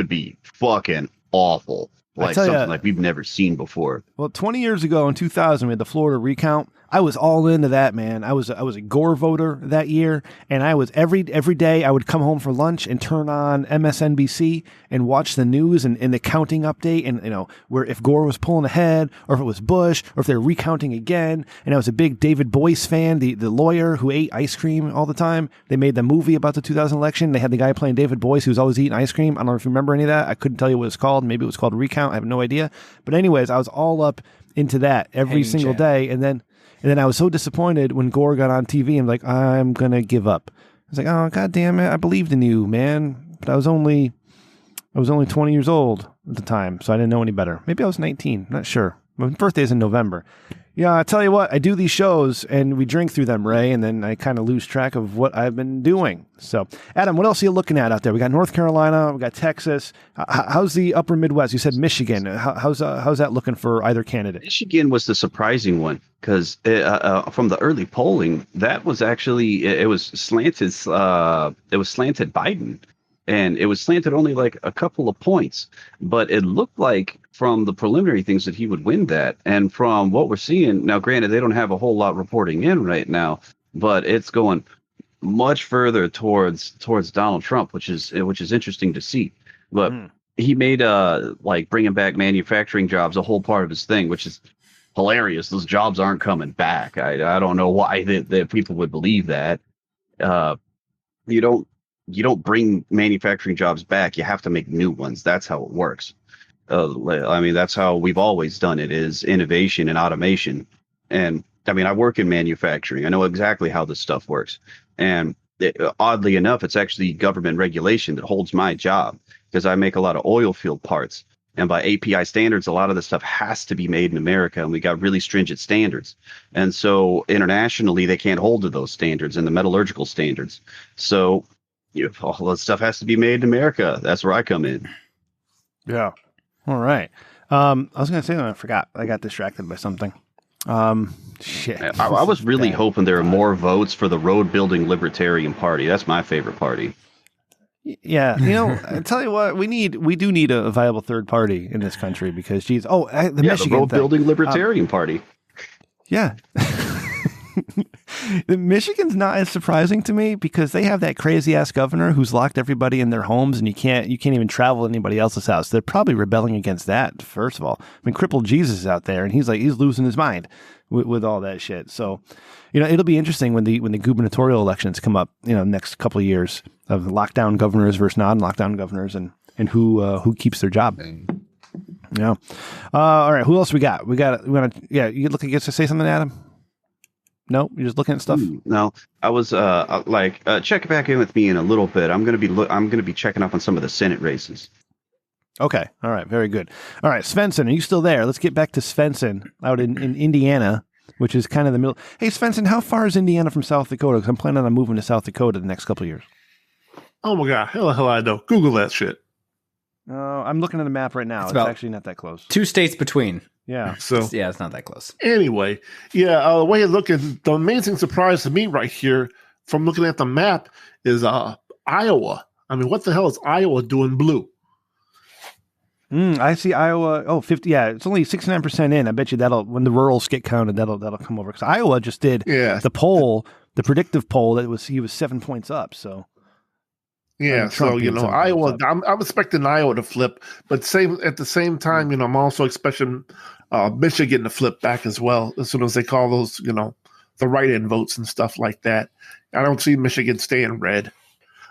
be fucking awful, like something like we've never seen before. Well, 20 years ago in 2000, we had the Florida recount. I was all into that, man. I was a Gore voter that year, and I was every day I would come home for lunch and turn on MSNBC and watch the news and the counting update, and where if Gore was pulling ahead or if it was Bush or if they were recounting again. And I was a big David Boyce fan, the lawyer who ate ice cream all the time. They made the movie about the 2000 election. They had the guy playing David Boyce who was always eating ice cream. I don't know if you remember any of that. I couldn't tell you what it's called. Maybe it was called Recount. I have no idea. But anyways, I was all up into that every single day, and then I was so disappointed when Gore got on TV and like, I'm going to give up. I was like, oh, God damn it. I believed in you, man. But I was only 20 years old at the time, so I didn't know any better. Maybe I was 19. Not sure. My birthday's in November. Yeah, I tell you what, I do these shows and we drink through them, Ray, and then I kind of lose track of what I've been doing. So, Adam, what else are you looking at out there? We got North Carolina, we got Texas. How's the upper Midwest? You said Michigan. How's that looking for either candidate? Michigan was the surprising one because from the early polling, that was actually it was slanted. It was slanted Biden, and it was slanted only like a couple of points, but it looked like from the preliminary things that he would win that. And from what we're seeing now, granted, they don't have a whole lot reporting in right now, but it's going much further towards Donald Trump, which is interesting to see. But he made like bringing back manufacturing jobs a whole part of his thing, which is hilarious. Those jobs aren't coming back. I don't know why that people would believe that. You don't bring manufacturing jobs back. You have to make new ones. That's how it works. I mean, that's how we've always done it, is innovation and automation. And I mean, I work in manufacturing. I know exactly how this stuff works. And oddly enough, it's actually government regulation that holds my job, because I make a lot of oil field parts. And by API standards, a lot of the stuff has to be made in America, and we got really stringent standards. And so internationally, they can't hold to those standards and the metallurgical standards. So all that stuff has to be made in America. That's where I come in. Yeah. All right. I was going to say that I forgot. I got distracted by something. Shit. I was really hoping there were more votes for the road building Libertarian Party. That's my favorite party. Yeah, I tell you what, we do need a viable third party in this country, because geez, the Michigan the road building Libertarian Party. Yeah. Michigan's not as surprising to me, because they have that crazy ass governor who's locked everybody in their homes, and you can't even travel to anybody else's house. They're probably rebelling against that. First of all, I mean, crippled Jesus is out there, and he's losing his mind with all that shit. So, it'll be interesting when the gubernatorial elections come up, next couple of years, of lockdown governors versus non-lockdown governors, and who keeps their job. Yeah. All right. Who else we got? You look, I guess, to say something, Adam. No, you're just looking at stuff. No, I was check back in with me in a little bit. I'm gonna be checking up on some of the Senate races. Okay, all right, very good. All right, Svenson, are you still there? Let's get back to Svenson out in Indiana, which is kind of the middle. Hey, Svenson, how far is Indiana from South Dakota? Because I'm planning on moving to South Dakota the next couple of years. Oh my God, hell I know. Google that shit. I'm looking at the map right now. It's actually not that close. 2 states between. Yeah. So it's not that close. Anyway, the way you look at the amazing surprise to me right here from looking at the map is Iowa. I mean, what the hell is Iowa doing blue? I see Iowa. Oh, 50. Yeah, it's only 69% in. I bet you when the rurals get counted, that'll come over. Because Iowa just did the poll, the predictive poll he was 7 points up. So. Yeah, so Iowa. I'm expecting Iowa to flip, but at the same time, I'm also expecting Michigan to flip back as well as soon as they call those, the write-in votes and stuff like that. I don't see Michigan staying red.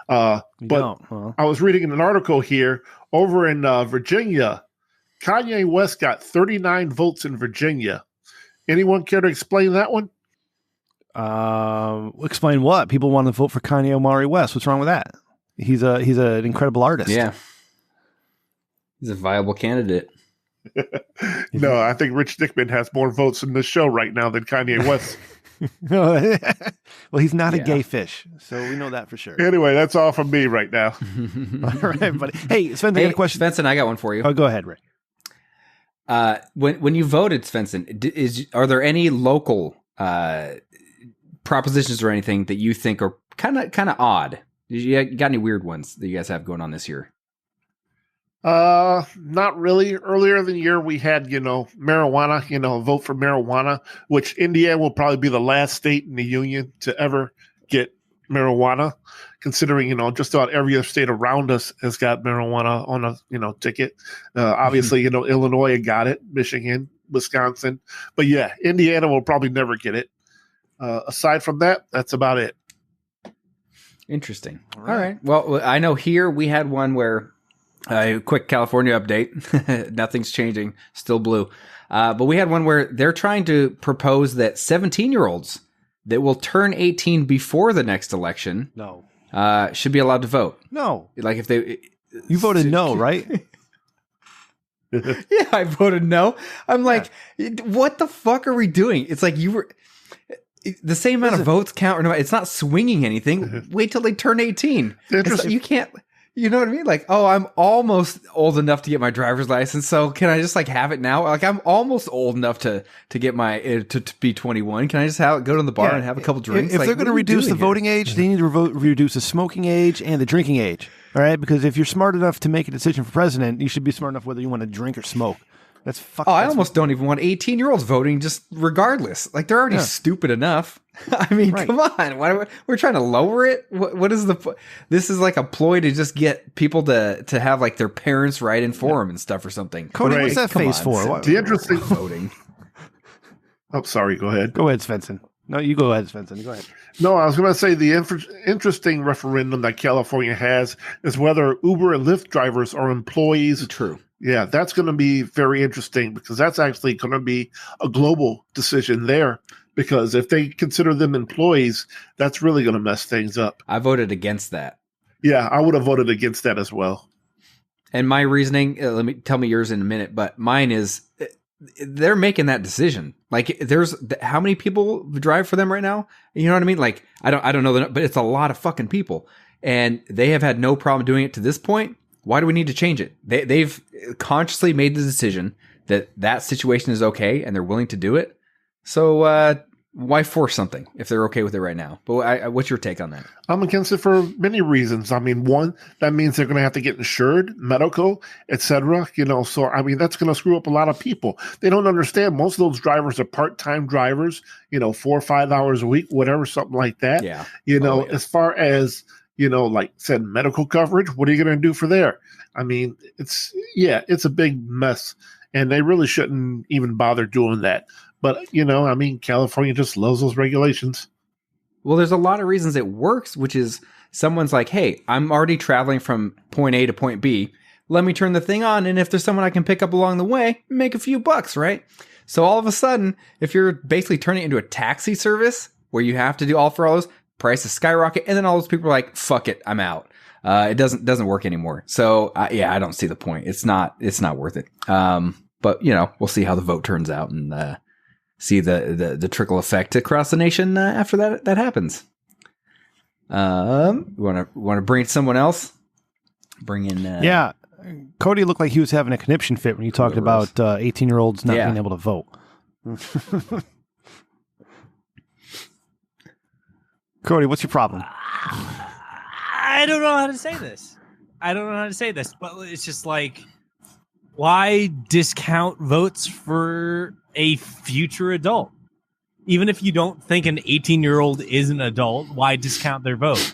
I was reading in an article here over in Virginia. Kanye West got 39 votes in Virginia. Anyone care to explain that one? Explain what? People want to vote for Kanye Omari West. What's wrong with that? He's an incredible artist. Yeah. He's a viable candidate. No, I think Rich Dickman has more votes in this show right now than Kanye West. Well, he's not a gay fish, so we know that for sure. Anyway, that's all from me right now. All right, buddy. Hey, Svenson, I got a question. Svenson, I got one for you. Oh, go ahead, Ray. When you voted, Svenson, are there any local propositions or anything that you think are kind of odd? You got any weird ones that you guys have going on this year? Not really. Earlier in the year, we had, marijuana, vote for marijuana, which Indiana will probably be the last state in the union to ever get marijuana, considering, just about every other state around us has got marijuana on a, ticket. Obviously, Illinois got it, Michigan, Wisconsin. But yeah, Indiana will probably never get it. Aside from that, that's about it. Interesting. All right. Well, I know here we had one where a quick California update. Nothing's changing. Still blue. But we had one where they're trying to propose that 17-year-olds that will turn 18 before the next election should be allowed to vote. No. Like if they... You voted no, right? Yeah, I voted no. I'm like, what the fuck are we doing? It's like you were... The same amount of votes count or no, it's not swinging anything. Wait till they turn 18. You can't You know what I mean? Like, oh, I'm almost old enough to get my driver's license, so can I just like have it now? Like, I'm almost old enough to get my to be 21. Can I just go to the bar and have a couple drinks? If they're going to reduce the voting age, they need to reduce the smoking age and the drinking age. All right, because if you're smart enough to make a decision for president, you should be smart enough whether you want to drink or smoke. That's fucking. Oh, I almost don't even want 18-year-olds voting, just regardless. Like they're already stupid enough. I mean, come on. Why we're trying to lower it? What is the? This is like a ploy to just get people to have like their parents write in for them and stuff or something. Cody, what's that face for? The interesting voting. Oh, sorry. Go ahead. Go ahead, Svenson. No, you go ahead, Svenson. Go ahead. No, I was going to say the interesting referendum that California has is whether Uber and Lyft drivers are employees. True. Yeah, that's going to be very interesting because that's actually going to be a global decision there. Because if they consider them employees, that's really going to mess things up. I voted against that. Yeah, I would have voted against that as well. And my reasoning, tell me yours in a minute, but mine is they're making that decision. Like there's how many people drive for them right now? You know what I mean? Like I don't know, but it's a lot of fucking people, and they have had no problem doing it to this point. Why do we need to change it? They've consciously made the decision that situation is okay, and they're willing to do it. So why force something if they're okay with it right now? But what's your take on that? I'm against it for many reasons. I mean, one, that means they're going to have to get insured, medical, etc. So I mean, that's going to screw up a lot of people. They don't understand. Most of those drivers are part-time drivers. 4 or 5 hours a week, whatever, something like that. Yeah. As far as like said, medical coverage, what are you going to do for there? I mean, it's a big mess, and they really shouldn't even bother doing that. But, I mean, California just loves those regulations. Well, there's a lot of reasons it works, which is someone's like, hey, I'm already traveling from point A to point B. Let me turn the thing on. And if there's someone I can pick up along the way, make a few bucks, right? So all of a sudden, if you're basically turning it into a taxi service where you have to do all those, prices skyrocket. And then all those people are like, fuck it, I'm out. It doesn't work anymore. So I don't see the point. It's not worth it. But we'll see how the vote turns out and, see the trickle effect across the nation after that happens. Want to bring someone else? Bring in. Yeah, Cody looked like he was having a conniption fit when you talked about 18-year-olds not being able to vote. Cody, what's your problem? I don't know how to say this. But it's just like, why discount votes for a future adult? Even if you don't think an 18-year-old is an adult, why discount their vote?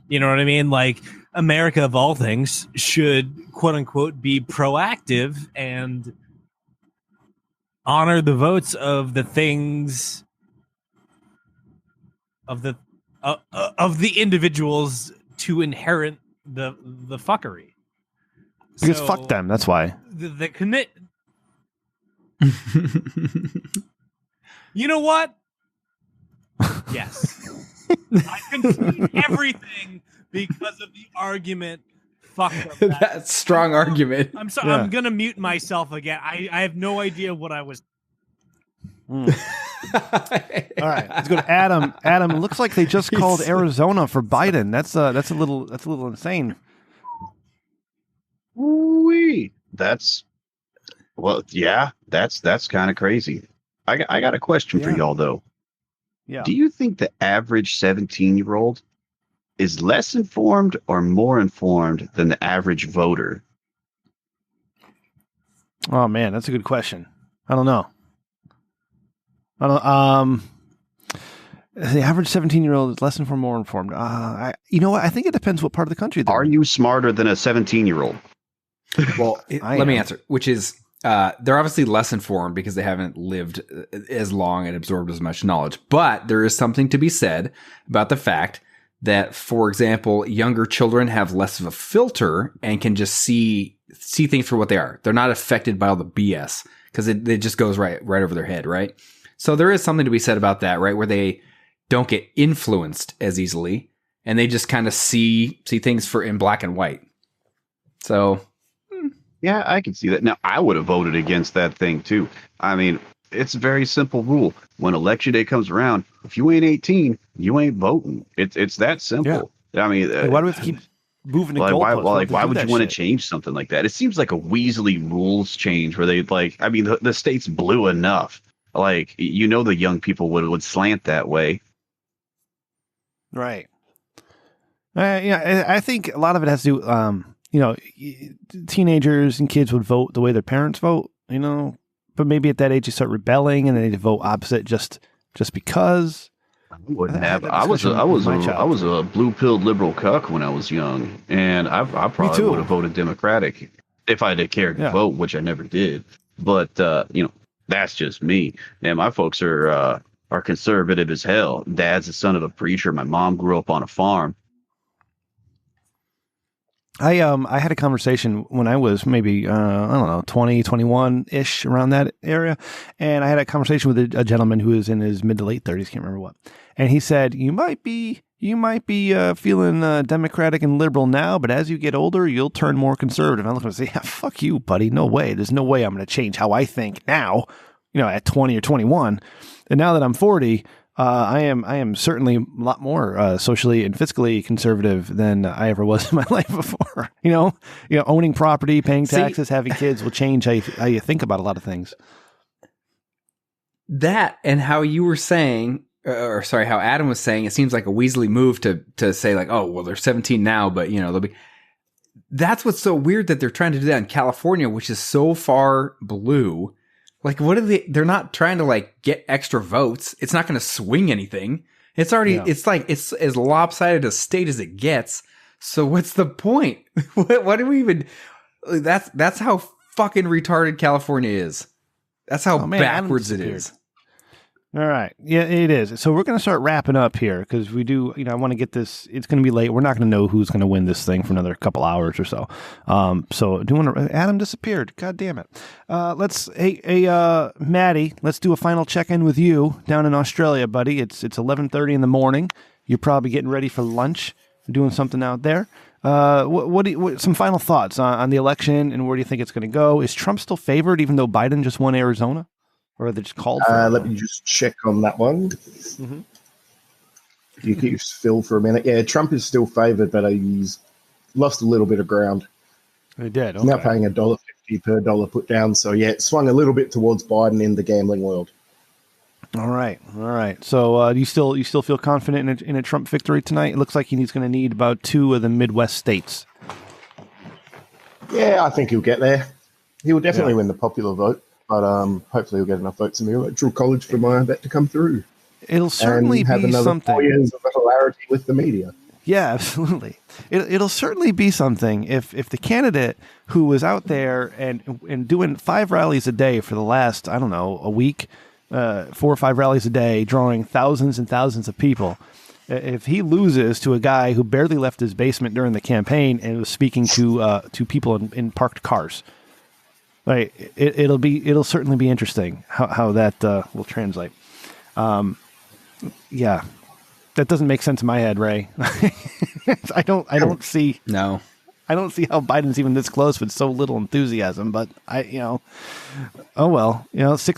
You know what I mean? Like, America, of all things, should, quote unquote, be proactive and honor the votes of the things of the individuals to inherit the fuckery. Because fuck them, that's why. The commit. You know what? Yes. I concede everything because of the argument. Fuck them. That's strong argument. I'm sorry. Yeah. I'm going to mute myself again. I have no idea what I was. All right, let's go to Adam. Adam, it looks like they just called Arizona for Biden. That's a little insane. Ooh-wee. That's kind of crazy. I got a question for y'all though. Yeah. Do you think the average 17-year-old is less informed or more informed than the average voter? Oh man, that's a good question. I don't know. The average 17-year-old is less informed, more informed. You know what? I think it depends what part of the country they're in. Are you smarter than a 17-year-old? Well, let me answer, which is they're obviously less informed because they haven't lived as long and absorbed as much knowledge. But there is something to be said about the fact that, for example, younger children have less of a filter and can just see things for what they are. They're not affected by all the BS because it just goes right over their head, right? So there is something to be said about that, right? Where they don't get influenced as easily and they just kind of see things in black and white. So yeah, I can see that. Now, I would have voted against that thing too. I mean, it's a very simple rule. When election day comes around, if you ain't 18, you ain't voting. It's that simple. Yeah. I mean, why do we have to keep moving the goalposts. Why would you want to change something like that? It seems like a Weasley rules change where they the state's blue enough. Like, the young people would slant that way. Right. I think a lot of it has to do, teenagers and kids would vote the way their parents vote, but maybe at that age you start rebelling and they vote opposite just because. I wouldn't have. I was a blue-pilled liberal cuck when I was young, and I probably would have voted Democratic if I had cared to vote, which I never did. But that's just me. And my folks are conservative as hell. Dad's the son of a preacher. My mom grew up on a farm. I had a conversation when I was maybe, 20, 21-ish, around that area. And I had a conversation with a gentleman who was in his mid to late 30s, can't remember what. And he said, you might be feeling Democratic and liberal now, but as you get older, you'll turn more conservative. I'm looking to say, yeah, fuck you, buddy. No way. There's no way I'm going to change how I think now, at 20 or 21. And now that I'm 40, I am certainly a lot more socially and fiscally conservative than I ever was in my life before. Owning property, paying taxes, having kids will change how you think about a lot of things. That and how you were saying, how Adam was saying, it seems like a Weasley move to say like, oh, well, they're 17 now, but they'll be. That's what's so weird that they're trying to do that in California, which is so far blue. Like, what are they're not trying to like get extra votes. It's not going to swing anything. It's already, it's like, it's as lopsided a state as it gets. So what's the point? What do we even, that's how fucking retarded California is. That's how backwards it is. All right. Yeah, it is. So we're going to start wrapping up here because we do, I want to get this, it's going to be late. We're not going to know who's going to win this thing for another couple hours or so. So do you want to, Adam disappeared. God damn it. Matty, let's do a final check-in with you down in Australia, buddy. It's 11:30 in the morning. You're probably getting ready for lunch, doing something out there. What some final thoughts on the election and where do you think it's going to go? Is Trump still favored even though Biden just won Arizona? Or they just called for let me just check on that one. Mm-hmm. You keep Phil for a minute. Yeah, Trump is still favored, but he's lost a little bit of ground. He did. He's now paying $1.50 per dollar put down. So, yeah, it swung a little bit towards Biden in the gambling world. All right. So, do you still feel confident in a Trump victory tonight? It looks like he's going to need about 2 of the Midwest states. Yeah, I think he'll get there. He will definitely win the popular vote. But hopefully he'll get enough votes in the Electoral College for my bet to come through. It'll certainly have be another something. 4 years of hilarity with the media. Yeah, absolutely. It'll certainly be something if the candidate who was out there and doing 5 rallies a day for the last, a week, 4 or 5 rallies a day, drawing thousands and thousands of people, if he loses to a guy who barely left his basement during the campaign and was speaking to people in parked cars. Right, it'll certainly be interesting how that will translate. Yeah, that doesn't make sense in my head, Ray. I don't see how Biden's even this close with so little enthusiasm. But 6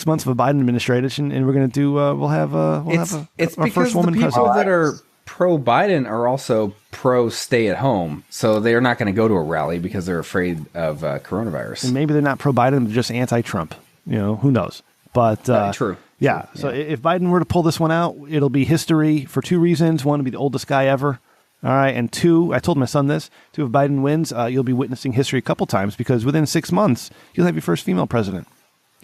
months of a Biden administration, and we're gonna do. We'll have our first woman the people president. That are pro-Biden are also pro-stay-at-home, so they're not going to go to a rally because they're afraid of coronavirus. And maybe they're not pro-Biden, but just anti-Trump. Who knows? But true. Yeah. So if Biden were to pull this one out, it'll be history for 2 reasons. One, to be the oldest guy ever. All right, and 2, I told my son this. 2, if Biden wins, you'll be witnessing history a couple times because within 6 months you'll have your first female president.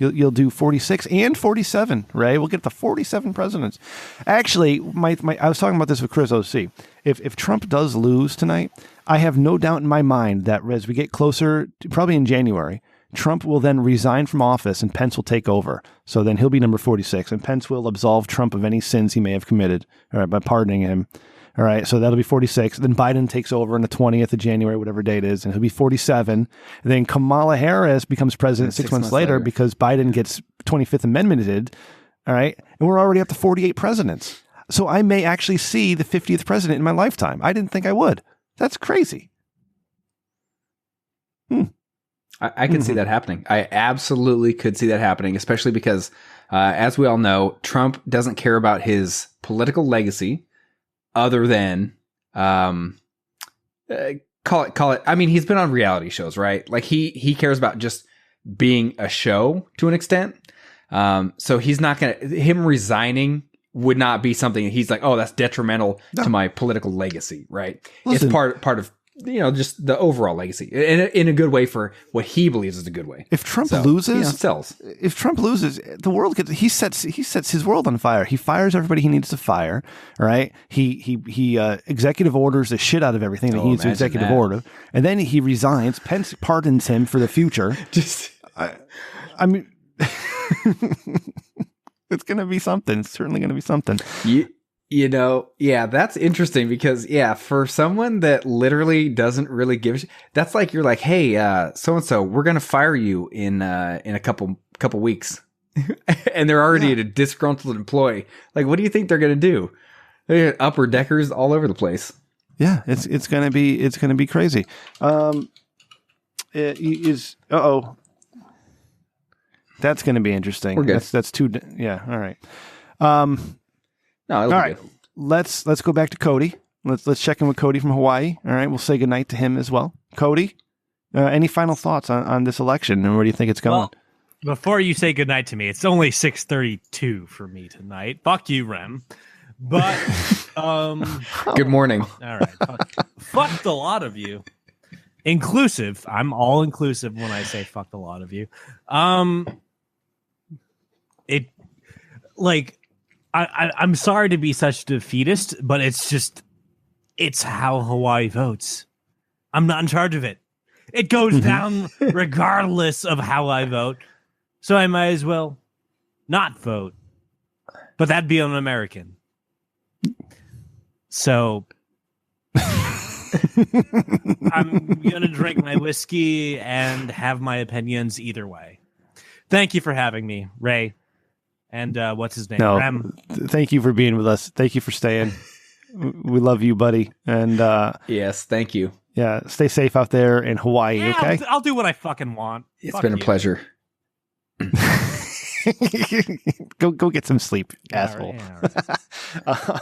You'll do 46 and 47, Ray. We'll get to 47 presidents. Actually, I was talking about this with Chris OC. If Trump does lose tonight, I have no doubt in my mind that as we get closer, probably in January, Trump will then resign from office and Pence will take over. So then he'll be number 46, and Pence will absolve Trump of any sins he may have committed, all right, by pardoning him. All right, so that'll be 46. Then Biden takes over on the 20th of January, whatever date it is, and he'll be 47. And then Kamala Harris becomes president 6 months later because Biden gets 25th Amendmented. All right, and we're already up to 48 presidents. So I may actually see the 50th president in my lifetime. I didn't think I would. That's crazy. I could see that happening. I absolutely could see that happening, especially because, as we all know, Trump doesn't care about his political legacy other than call it. I mean, he's been on reality shows, right? Like he cares about just being a show to an extent. So he's not him resigning would not be something he's like, oh, that's detrimental to my political legacy, right? Listen, it's part of just the overall legacy in a good way for what he believes is a good way. If Trump loses, sells. If Trump loses, the world gets. He sets his world on fire. He fires everybody he needs to fire. Right? He executive orders the shit out of everything that he needs to executive order, and then he resigns. Pence pardons him for the future. I mean, it's going to be something. It's certainly going to be something. Yeah, that's interesting because for someone that literally doesn't really give a shit, that's like you're like, hey, so and so, we're gonna fire you in a couple weeks, and they're already a disgruntled employee. Like, what do you think they're gonna do? They're upper deckers all over the place. Yeah, it's gonna be crazy. That's gonna be interesting. We're good. That's too. Yeah. All right. No, all right. Good. Let's go back to Cody. Let's check in with Cody from Hawaii. All right, we'll say goodnight to him as well. Cody, any final thoughts on this election and where do you think it's going? Well, before you say goodnight to me, it's only 6:32 for me tonight. Fuck you, Rem. But good morning. All right, fuck the lot of you. Inclusive. I'm all inclusive when I say fuck the lot of you. I'm sorry to be such a defeatist, but it's how Hawaii votes. I'm not in charge of it. It goes down regardless of how I vote. So I might as well not vote. But that'd be un-American. So I'm going to drink my whiskey and have my opinions either way. Thank you for having me, Ray. And what's his name? No, Rem. Thank you for being with us. Thank you for staying. We love you, buddy. And yes, thank you. Yeah, stay safe out there in Hawaii. Yeah, okay, I'll do what I fucking want. It's been a pleasure. Go get some sleep, asshole. Right.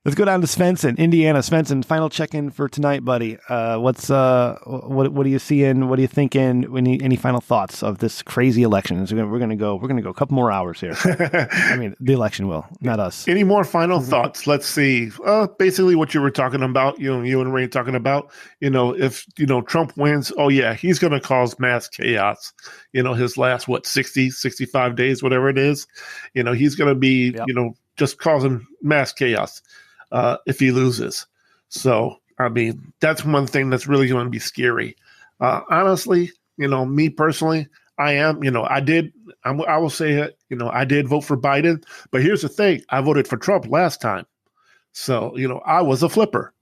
Let's go down to Svenson, Indiana. Svenson, final check-in for tonight, buddy. What are you seeing? What are you thinking? Any final thoughts of this crazy election? We're gonna go a couple more hours here. I mean, the election will, not us. Any more final thoughts? Let's see. Basically, what you were talking about, you and Ray talking about. If Trump wins, he's gonna cause mass chaos. His last 60, 65 days, whatever it is. He's gonna be just causing mass chaos. If he loses. So, I mean, that's one thing that's really going to be scary. Honestly, me personally, I am, I will say it, I did vote for Biden, but here's the thing. I voted for Trump last time. So, I was a flipper.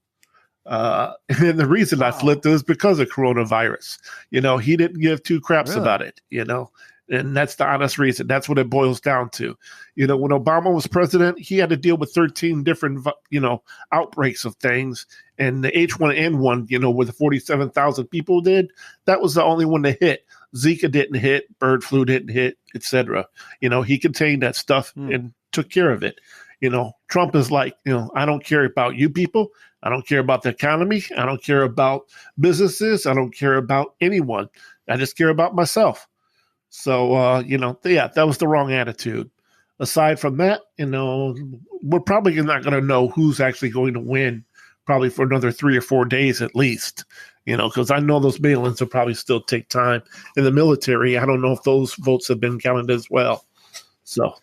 And the reason I flipped is because of coronavirus. He didn't give two craps about it, And that's the honest reason. That's what it boils down to. When Obama was president, he had to deal with 13 different, outbreaks of things. And the H1N1, where the 47,000 people did, that was the only one that hit. Zika didn't hit, bird flu didn't hit, etc. He contained that stuff and took care of it. Trump is like, I don't care about you people. I don't care about the economy. I don't care about businesses. I don't care about anyone. I just care about myself. So, that was the wrong attitude. Aside from that, we're probably not going to know who's actually going to win probably for another 3 or 4 days at least, because I know those mail-ins will probably still take time. In the military, I don't know if those votes have been counted as well. So.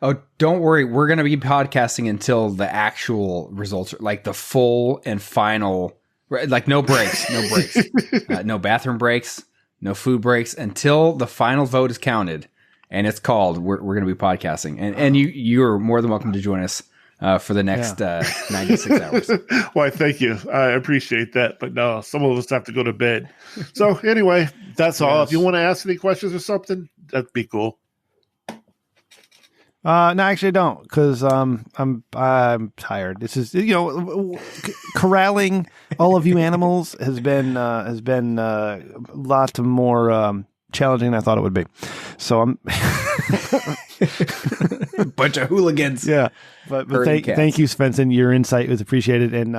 Oh, don't worry. We're going to be podcasting until the actual results are like the full and final, like no breaks, no bathroom breaks. No food breaks until the final vote is counted and it's called. We're going to be podcasting, and you're more than welcome to join us for the next 96 hours. Why, thank you. I appreciate that. But no, some of us have to go to bed. So anyway, that's all. If you want to ask any questions or something, that'd be cool. No, actually I don't, because I'm tired. This is corralling all of you animals has been a lot more challenging than I thought it would be. So I'm Bunch of hooligans. Yeah. But thank you, Svenson. Your insight was appreciated. And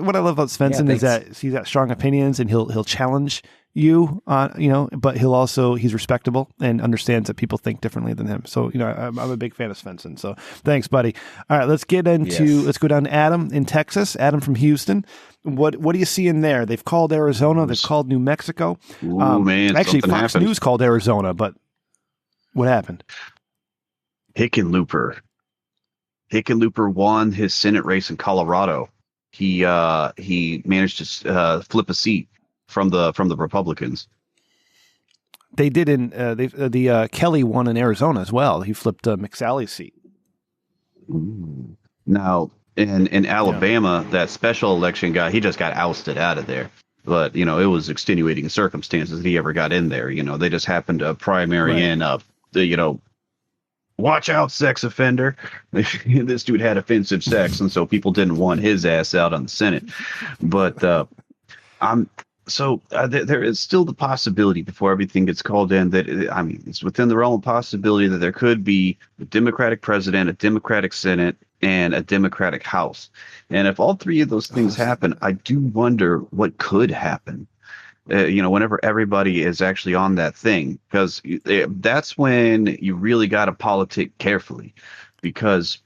what I love about Svenson is that he's got strong opinions and he'll challenge you on, but he's respectable and understands that people think differently than him. So, I'm a big fan of Svenson. So thanks, buddy. All right, let's go down to Adam in Texas. Adam from Houston. What do you see in there? They've called Arizona. They've called New Mexico. Ooh, man, actually, Fox happened. News called Arizona, but what happened? Hickenlooper won his Senate race in Colorado. He managed to flip a seat from the Republicans. They did Kelly won in Arizona as well. He flipped McSally's seat. Ooh. Now in Alabama, that special election guy, he just got ousted out of there. But it was extenuating circumstances that he ever got in there. They just happened to primary in watch out, sex offender. This dude had offensive sex, and so people didn't want his ass out on the Senate. But there is still the possibility before everything gets called in that it's within the realm of possibility that there could be a Democratic president, a Democratic Senate, and a Democratic House. And if all three of those things happen, I do wonder what could happen. Whenever everybody is actually on that thing, because that's when you really got to politic carefully, because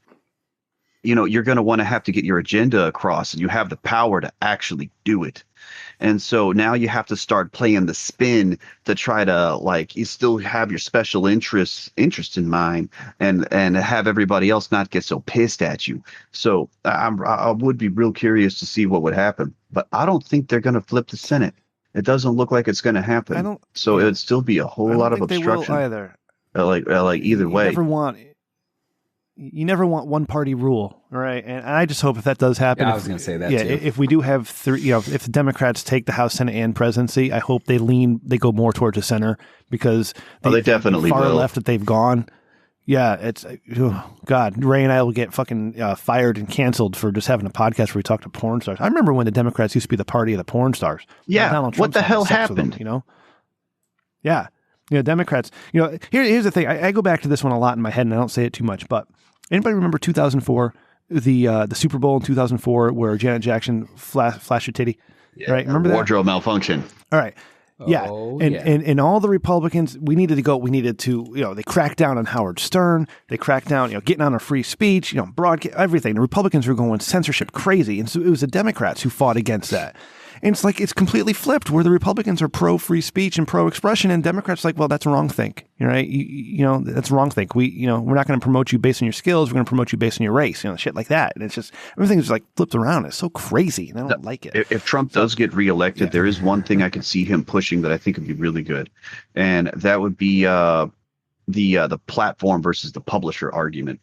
you're going to want to have to get your agenda across, and you have the power to actually do it. And so now you have to start playing the spin to try to you still have your special interest in mind, and have everybody else not get so pissed at you. So I would be real curious to see what would happen, but I don't think they're going to flip the Senate. It doesn't look like it's going to happen. It would still be a whole lot of obstruction. They will either. Either way. You never want one party rule, right? And I just hope if that does happen. Yeah, I was going to say that too. If we do have three, if the Democrats take the House, Senate, and presidency, I hope they go more towards the center, because they definitely far will. left that they've gone. Yeah, it's God. Ray and I will get fucking fired and canceled for just having a podcast where we talk to porn stars. I remember when the Democrats used to be the party of the porn stars. Yeah, what the hell happened? Yeah, Democrats. Here's the thing. I go back to this one a lot in my head, and I don't say it too much. But anybody remember 2004, the Super Bowl in 2004, where Janet Jackson flashed her titty? Yeah, right? Remember wardrobe malfunction. All right. Yeah. And all the Republicans, we needed to, they cracked down on Howard Stern. They cracked down, getting on our free speech, broadcast, everything. The Republicans were going censorship crazy. And so it was the Democrats who fought against that. And it's completely flipped, where the Republicans are pro free speech and pro expression, and Democrats are like, well, that's a wrong thing, right? That's a wrong thing. We're not going to promote you based on your skills. We're going to promote you based on your race, shit like that. And it's just, everything is flipped around. It's so crazy, and I don't like it. If Trump does get reelected, there is one thing I could see him pushing that I think would be really good, and that would be the platform versus the publisher argument.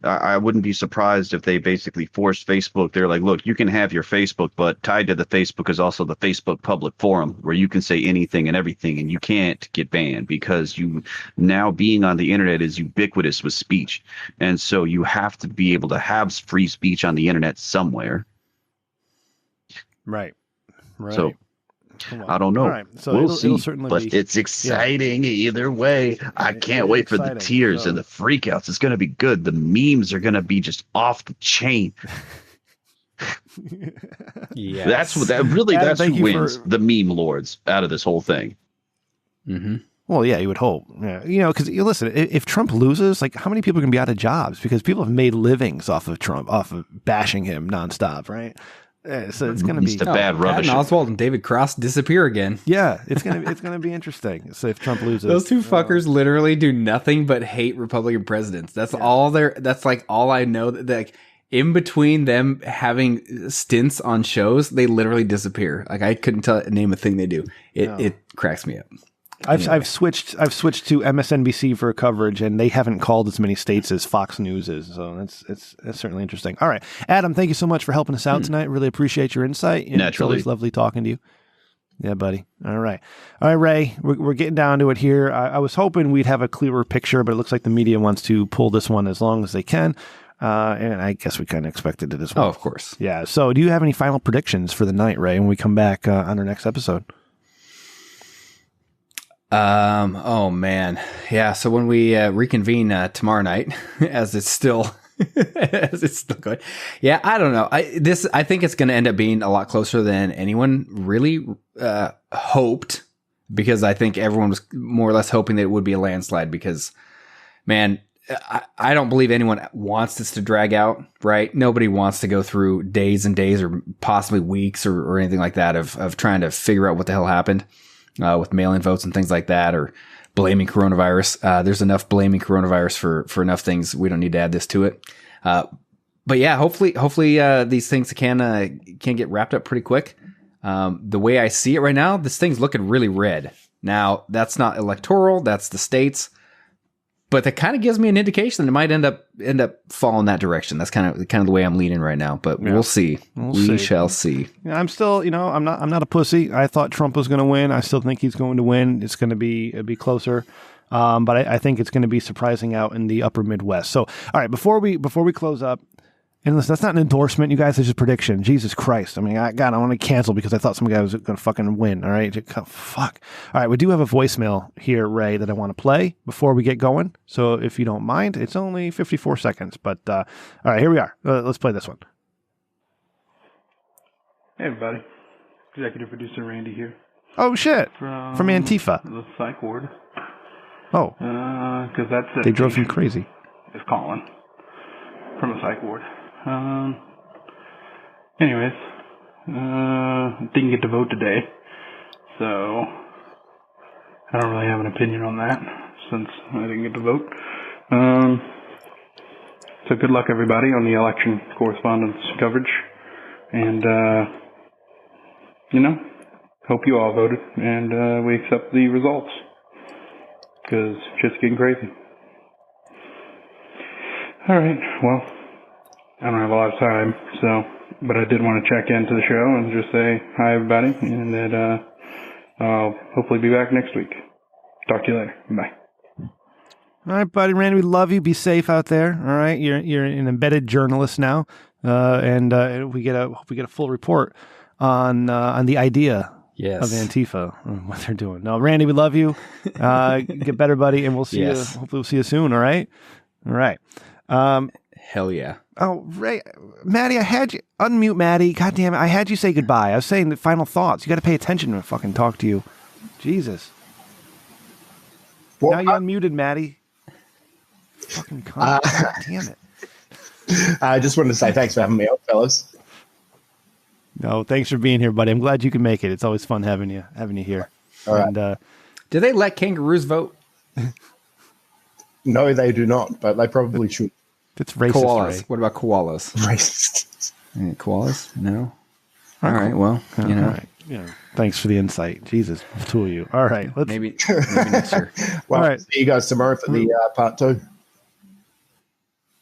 I wouldn't be surprised if they basically forced Facebook. They're like, look, you can have your Facebook, but tied to the Facebook is also the Facebook public forum, where you can say anything and everything, and you can't get banned, because you now being on the internet is ubiquitous with speech. And so you have to be able to have free speech on the internet somewhere. Right. So I don't know. Right. So we'll see. But it's exciting either way. I can't wait for the tears and the freakouts. It's going to be good. The memes are going to be just off the chain. Yeah, that's who wins. The meme lords out of this whole thing. Mm-hmm. Well, yeah, you would hope. Yeah, because listen, if Trump loses, how many people are going to be out of jobs? Because people have made livings off of Trump, off of bashing him nonstop, right? So it's going to be the bad rubbish. Patton Oswalt and David Cross disappear again. Yeah, it's going to be interesting. So if Trump loses, those two fuckers literally do nothing but hate Republican presidents. That's all that's all I know. That in between them having stints on shows, they literally disappear. I couldn't name a thing they do. It cracks me up. I've switched to MSNBC for coverage, and they haven't called as many states as Fox News is. So that's certainly interesting. All right, Adam, thank you so much for helping us out tonight. Really appreciate your insight. Naturally, it's always lovely talking to you. Yeah, buddy. All right, Ray. We're getting down to it here. I was hoping we'd have a clearer picture, but it looks like the media wants to pull this one as long as they can. And I guess we kind of expected it as well. Oh, of course. Yeah. So, do you have any final predictions for the night, Ray, when we come back on our next episode? Oh man. Yeah. So when we reconvene tomorrow night, as it's still going. Yeah. I don't know. I think it's going to end up being a lot closer than anyone really hoped, because I think everyone was more or less hoping that it would be a landslide, because, man, I don't believe anyone wants this to drag out, right? Nobody wants to go through days and days or possibly weeks or anything like that of trying to figure out what the hell happened with mail-in votes and things like that, or blaming coronavirus. There's enough blaming coronavirus for enough things. We don't need to add this to it. But yeah, hopefully these things can get wrapped up pretty quick. The way I see it right now, this thing's looking really red. Now, that's not electoral, that's the states. But that kind of gives me an indication that it might end up falling that direction. That's kind of the way I'm leaning right now. But we'll see. We shall see. Yeah, I'm still, I'm not a pussy. I thought Trump was going to win. I still think he's going to win. It's going to be closer. But I think it's going to be surprising out in the upper Midwest. So, all right, before we close up, and listen, that's not an endorsement, you guys. It's just prediction. Jesus Christ. I mean, I want to cancel because I thought some guy was going to fucking win. All right. Fuck. All right. We do have a voicemail here, Ray, that I want to play before we get going. So if you don't mind, it's only 54 seconds. But all right, here we are. Let's play this one. Hey, everybody. Executive producer Randy here. Oh, shit. From Antifa. The psych ward. Oh. Because that's it. They drove him crazy. Is calling from a psych ward. Anyways, didn't get to vote today, so I don't really have an opinion on that since I didn't get to vote. So good luck, everybody, on the election correspondence coverage, and hope you all voted and we accept the results, because shit's getting crazy. All right, well, I don't have a lot of time, but I did want to check into the show and just say hi, everybody, and that I'll hopefully be back next week. Talk to you later. Bye. All right, buddy, Randy, we love you. Be safe out there. All right, you're an embedded journalist now, and we get a full report on the idea of Antifa and what they're doing. No, Randy, we love you. Get better, buddy, and we'll see you. Hopefully, we'll see you soon. All right. Hell yeah. Oh, Ray, Matty, I had you unmute, Matty. God damn it, I had you say goodbye. I was saying the final thoughts. You got to pay attention when I fucking talk to you. Jesus. Well, now you unmuted, Matty. Fucking cunt. God damn it. I just wanted to say thanks for having me on, fellas. No, thanks for being here, buddy. I'm glad you can make it. It's always fun having you here. All right. And, do they let kangaroos vote? No, they do not, but they probably should. It's racist. Koalas. Ray. What about koalas? Racist. Koalas? No. All right. Well, All right. Yeah. Thanks for the insight. Jesus, two of you. All right. Let's maybe next year. Well, all right. See you guys tomorrow for the part 2.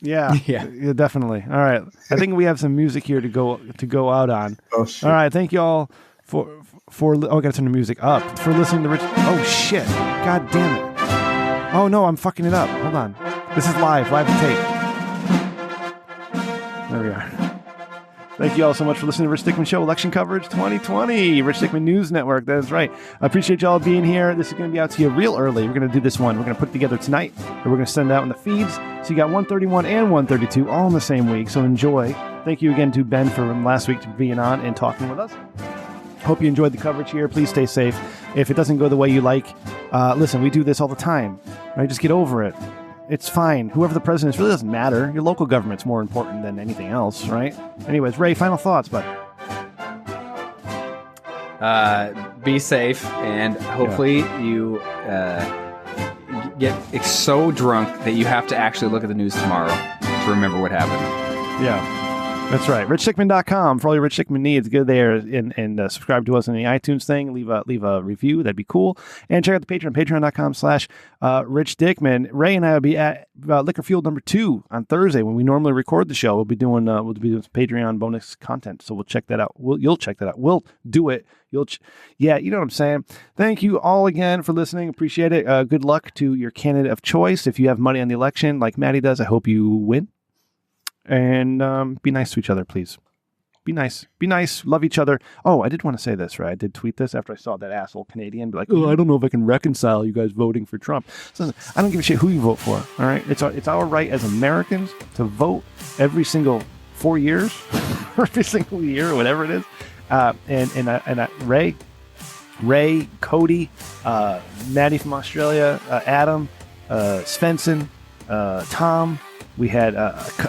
Yeah, definitely. All right. I think we have some music here to go out on. Oh, shit. All right. Thank you all for I got to turn the music up for listening to Rich. Oh shit! God damn it! Oh no, I'm fucking it up. Hold on. This is live to tape. There we are. Thank you all so much for listening to Rich Dickman Show Election Coverage 2020, Rich Dickman News Network. That is right. I appreciate y'all being here. This is going to be out to you real early. We're going to do this one. We're going to put it together tonight, and we're going to send it out in the feeds. So you got 131 and 132 all in the same week. So enjoy. Thank you again to Ben for last week for being on and talking with us. Hope you enjoyed the coverage here. Please stay safe. If it doesn't go the way you like, listen, we do this all the time. Right? Just get over it. It's fine. Whoever the president is really doesn't matter. Your local government's more important than anything else, right? Anyways, Ray, final thoughts, bud. Be safe, and hopefully you get so drunk that you have to actually look at the news tomorrow to remember what happened. Yeah. That's right. RichDickman.com for all your Rich Dickman needs. Go there and subscribe to us on the iTunes thing. Leave a review. That'd be cool. And check out the Patreon, patreon.com/Rich Dickman. Ray and I will be at Liquor Fuel number 2 on Thursday when we normally record the show. We'll be doing some Patreon bonus content. So we'll check that out. You'll check that out. We'll do it. Yeah, you know what I'm saying. Thank you all again for listening. Appreciate it. Good luck to your candidate of choice. If you have money on the election like Matty does, I hope you win. And be nice to each other, please. Be nice. Be nice. Love each other. Oh, I did want to say this, right? I did tweet this after I saw that asshole Canadian be like, oh, I don't know if I can reconcile you guys voting for Trump. So I don't give a shit who you vote for. All right. It's our right as Americans to vote every single 4 years, every single year, or whatever it is. And Ray, Cody, Matty from Australia, Adam, Svenson, Tom. We had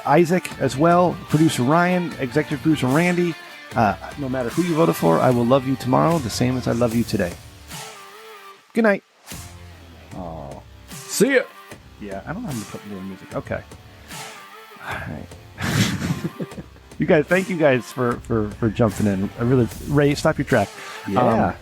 Isaac as well, producer Ryan, executive producer Randy. No matter who you voted for, I will love you tomorrow the same as I love you today. Good night. Oh, see ya. Yeah, I don't know how to put more music. Okay. All right. You guys, thank you guys for jumping in. I really, Ray, stop your track. Yeah.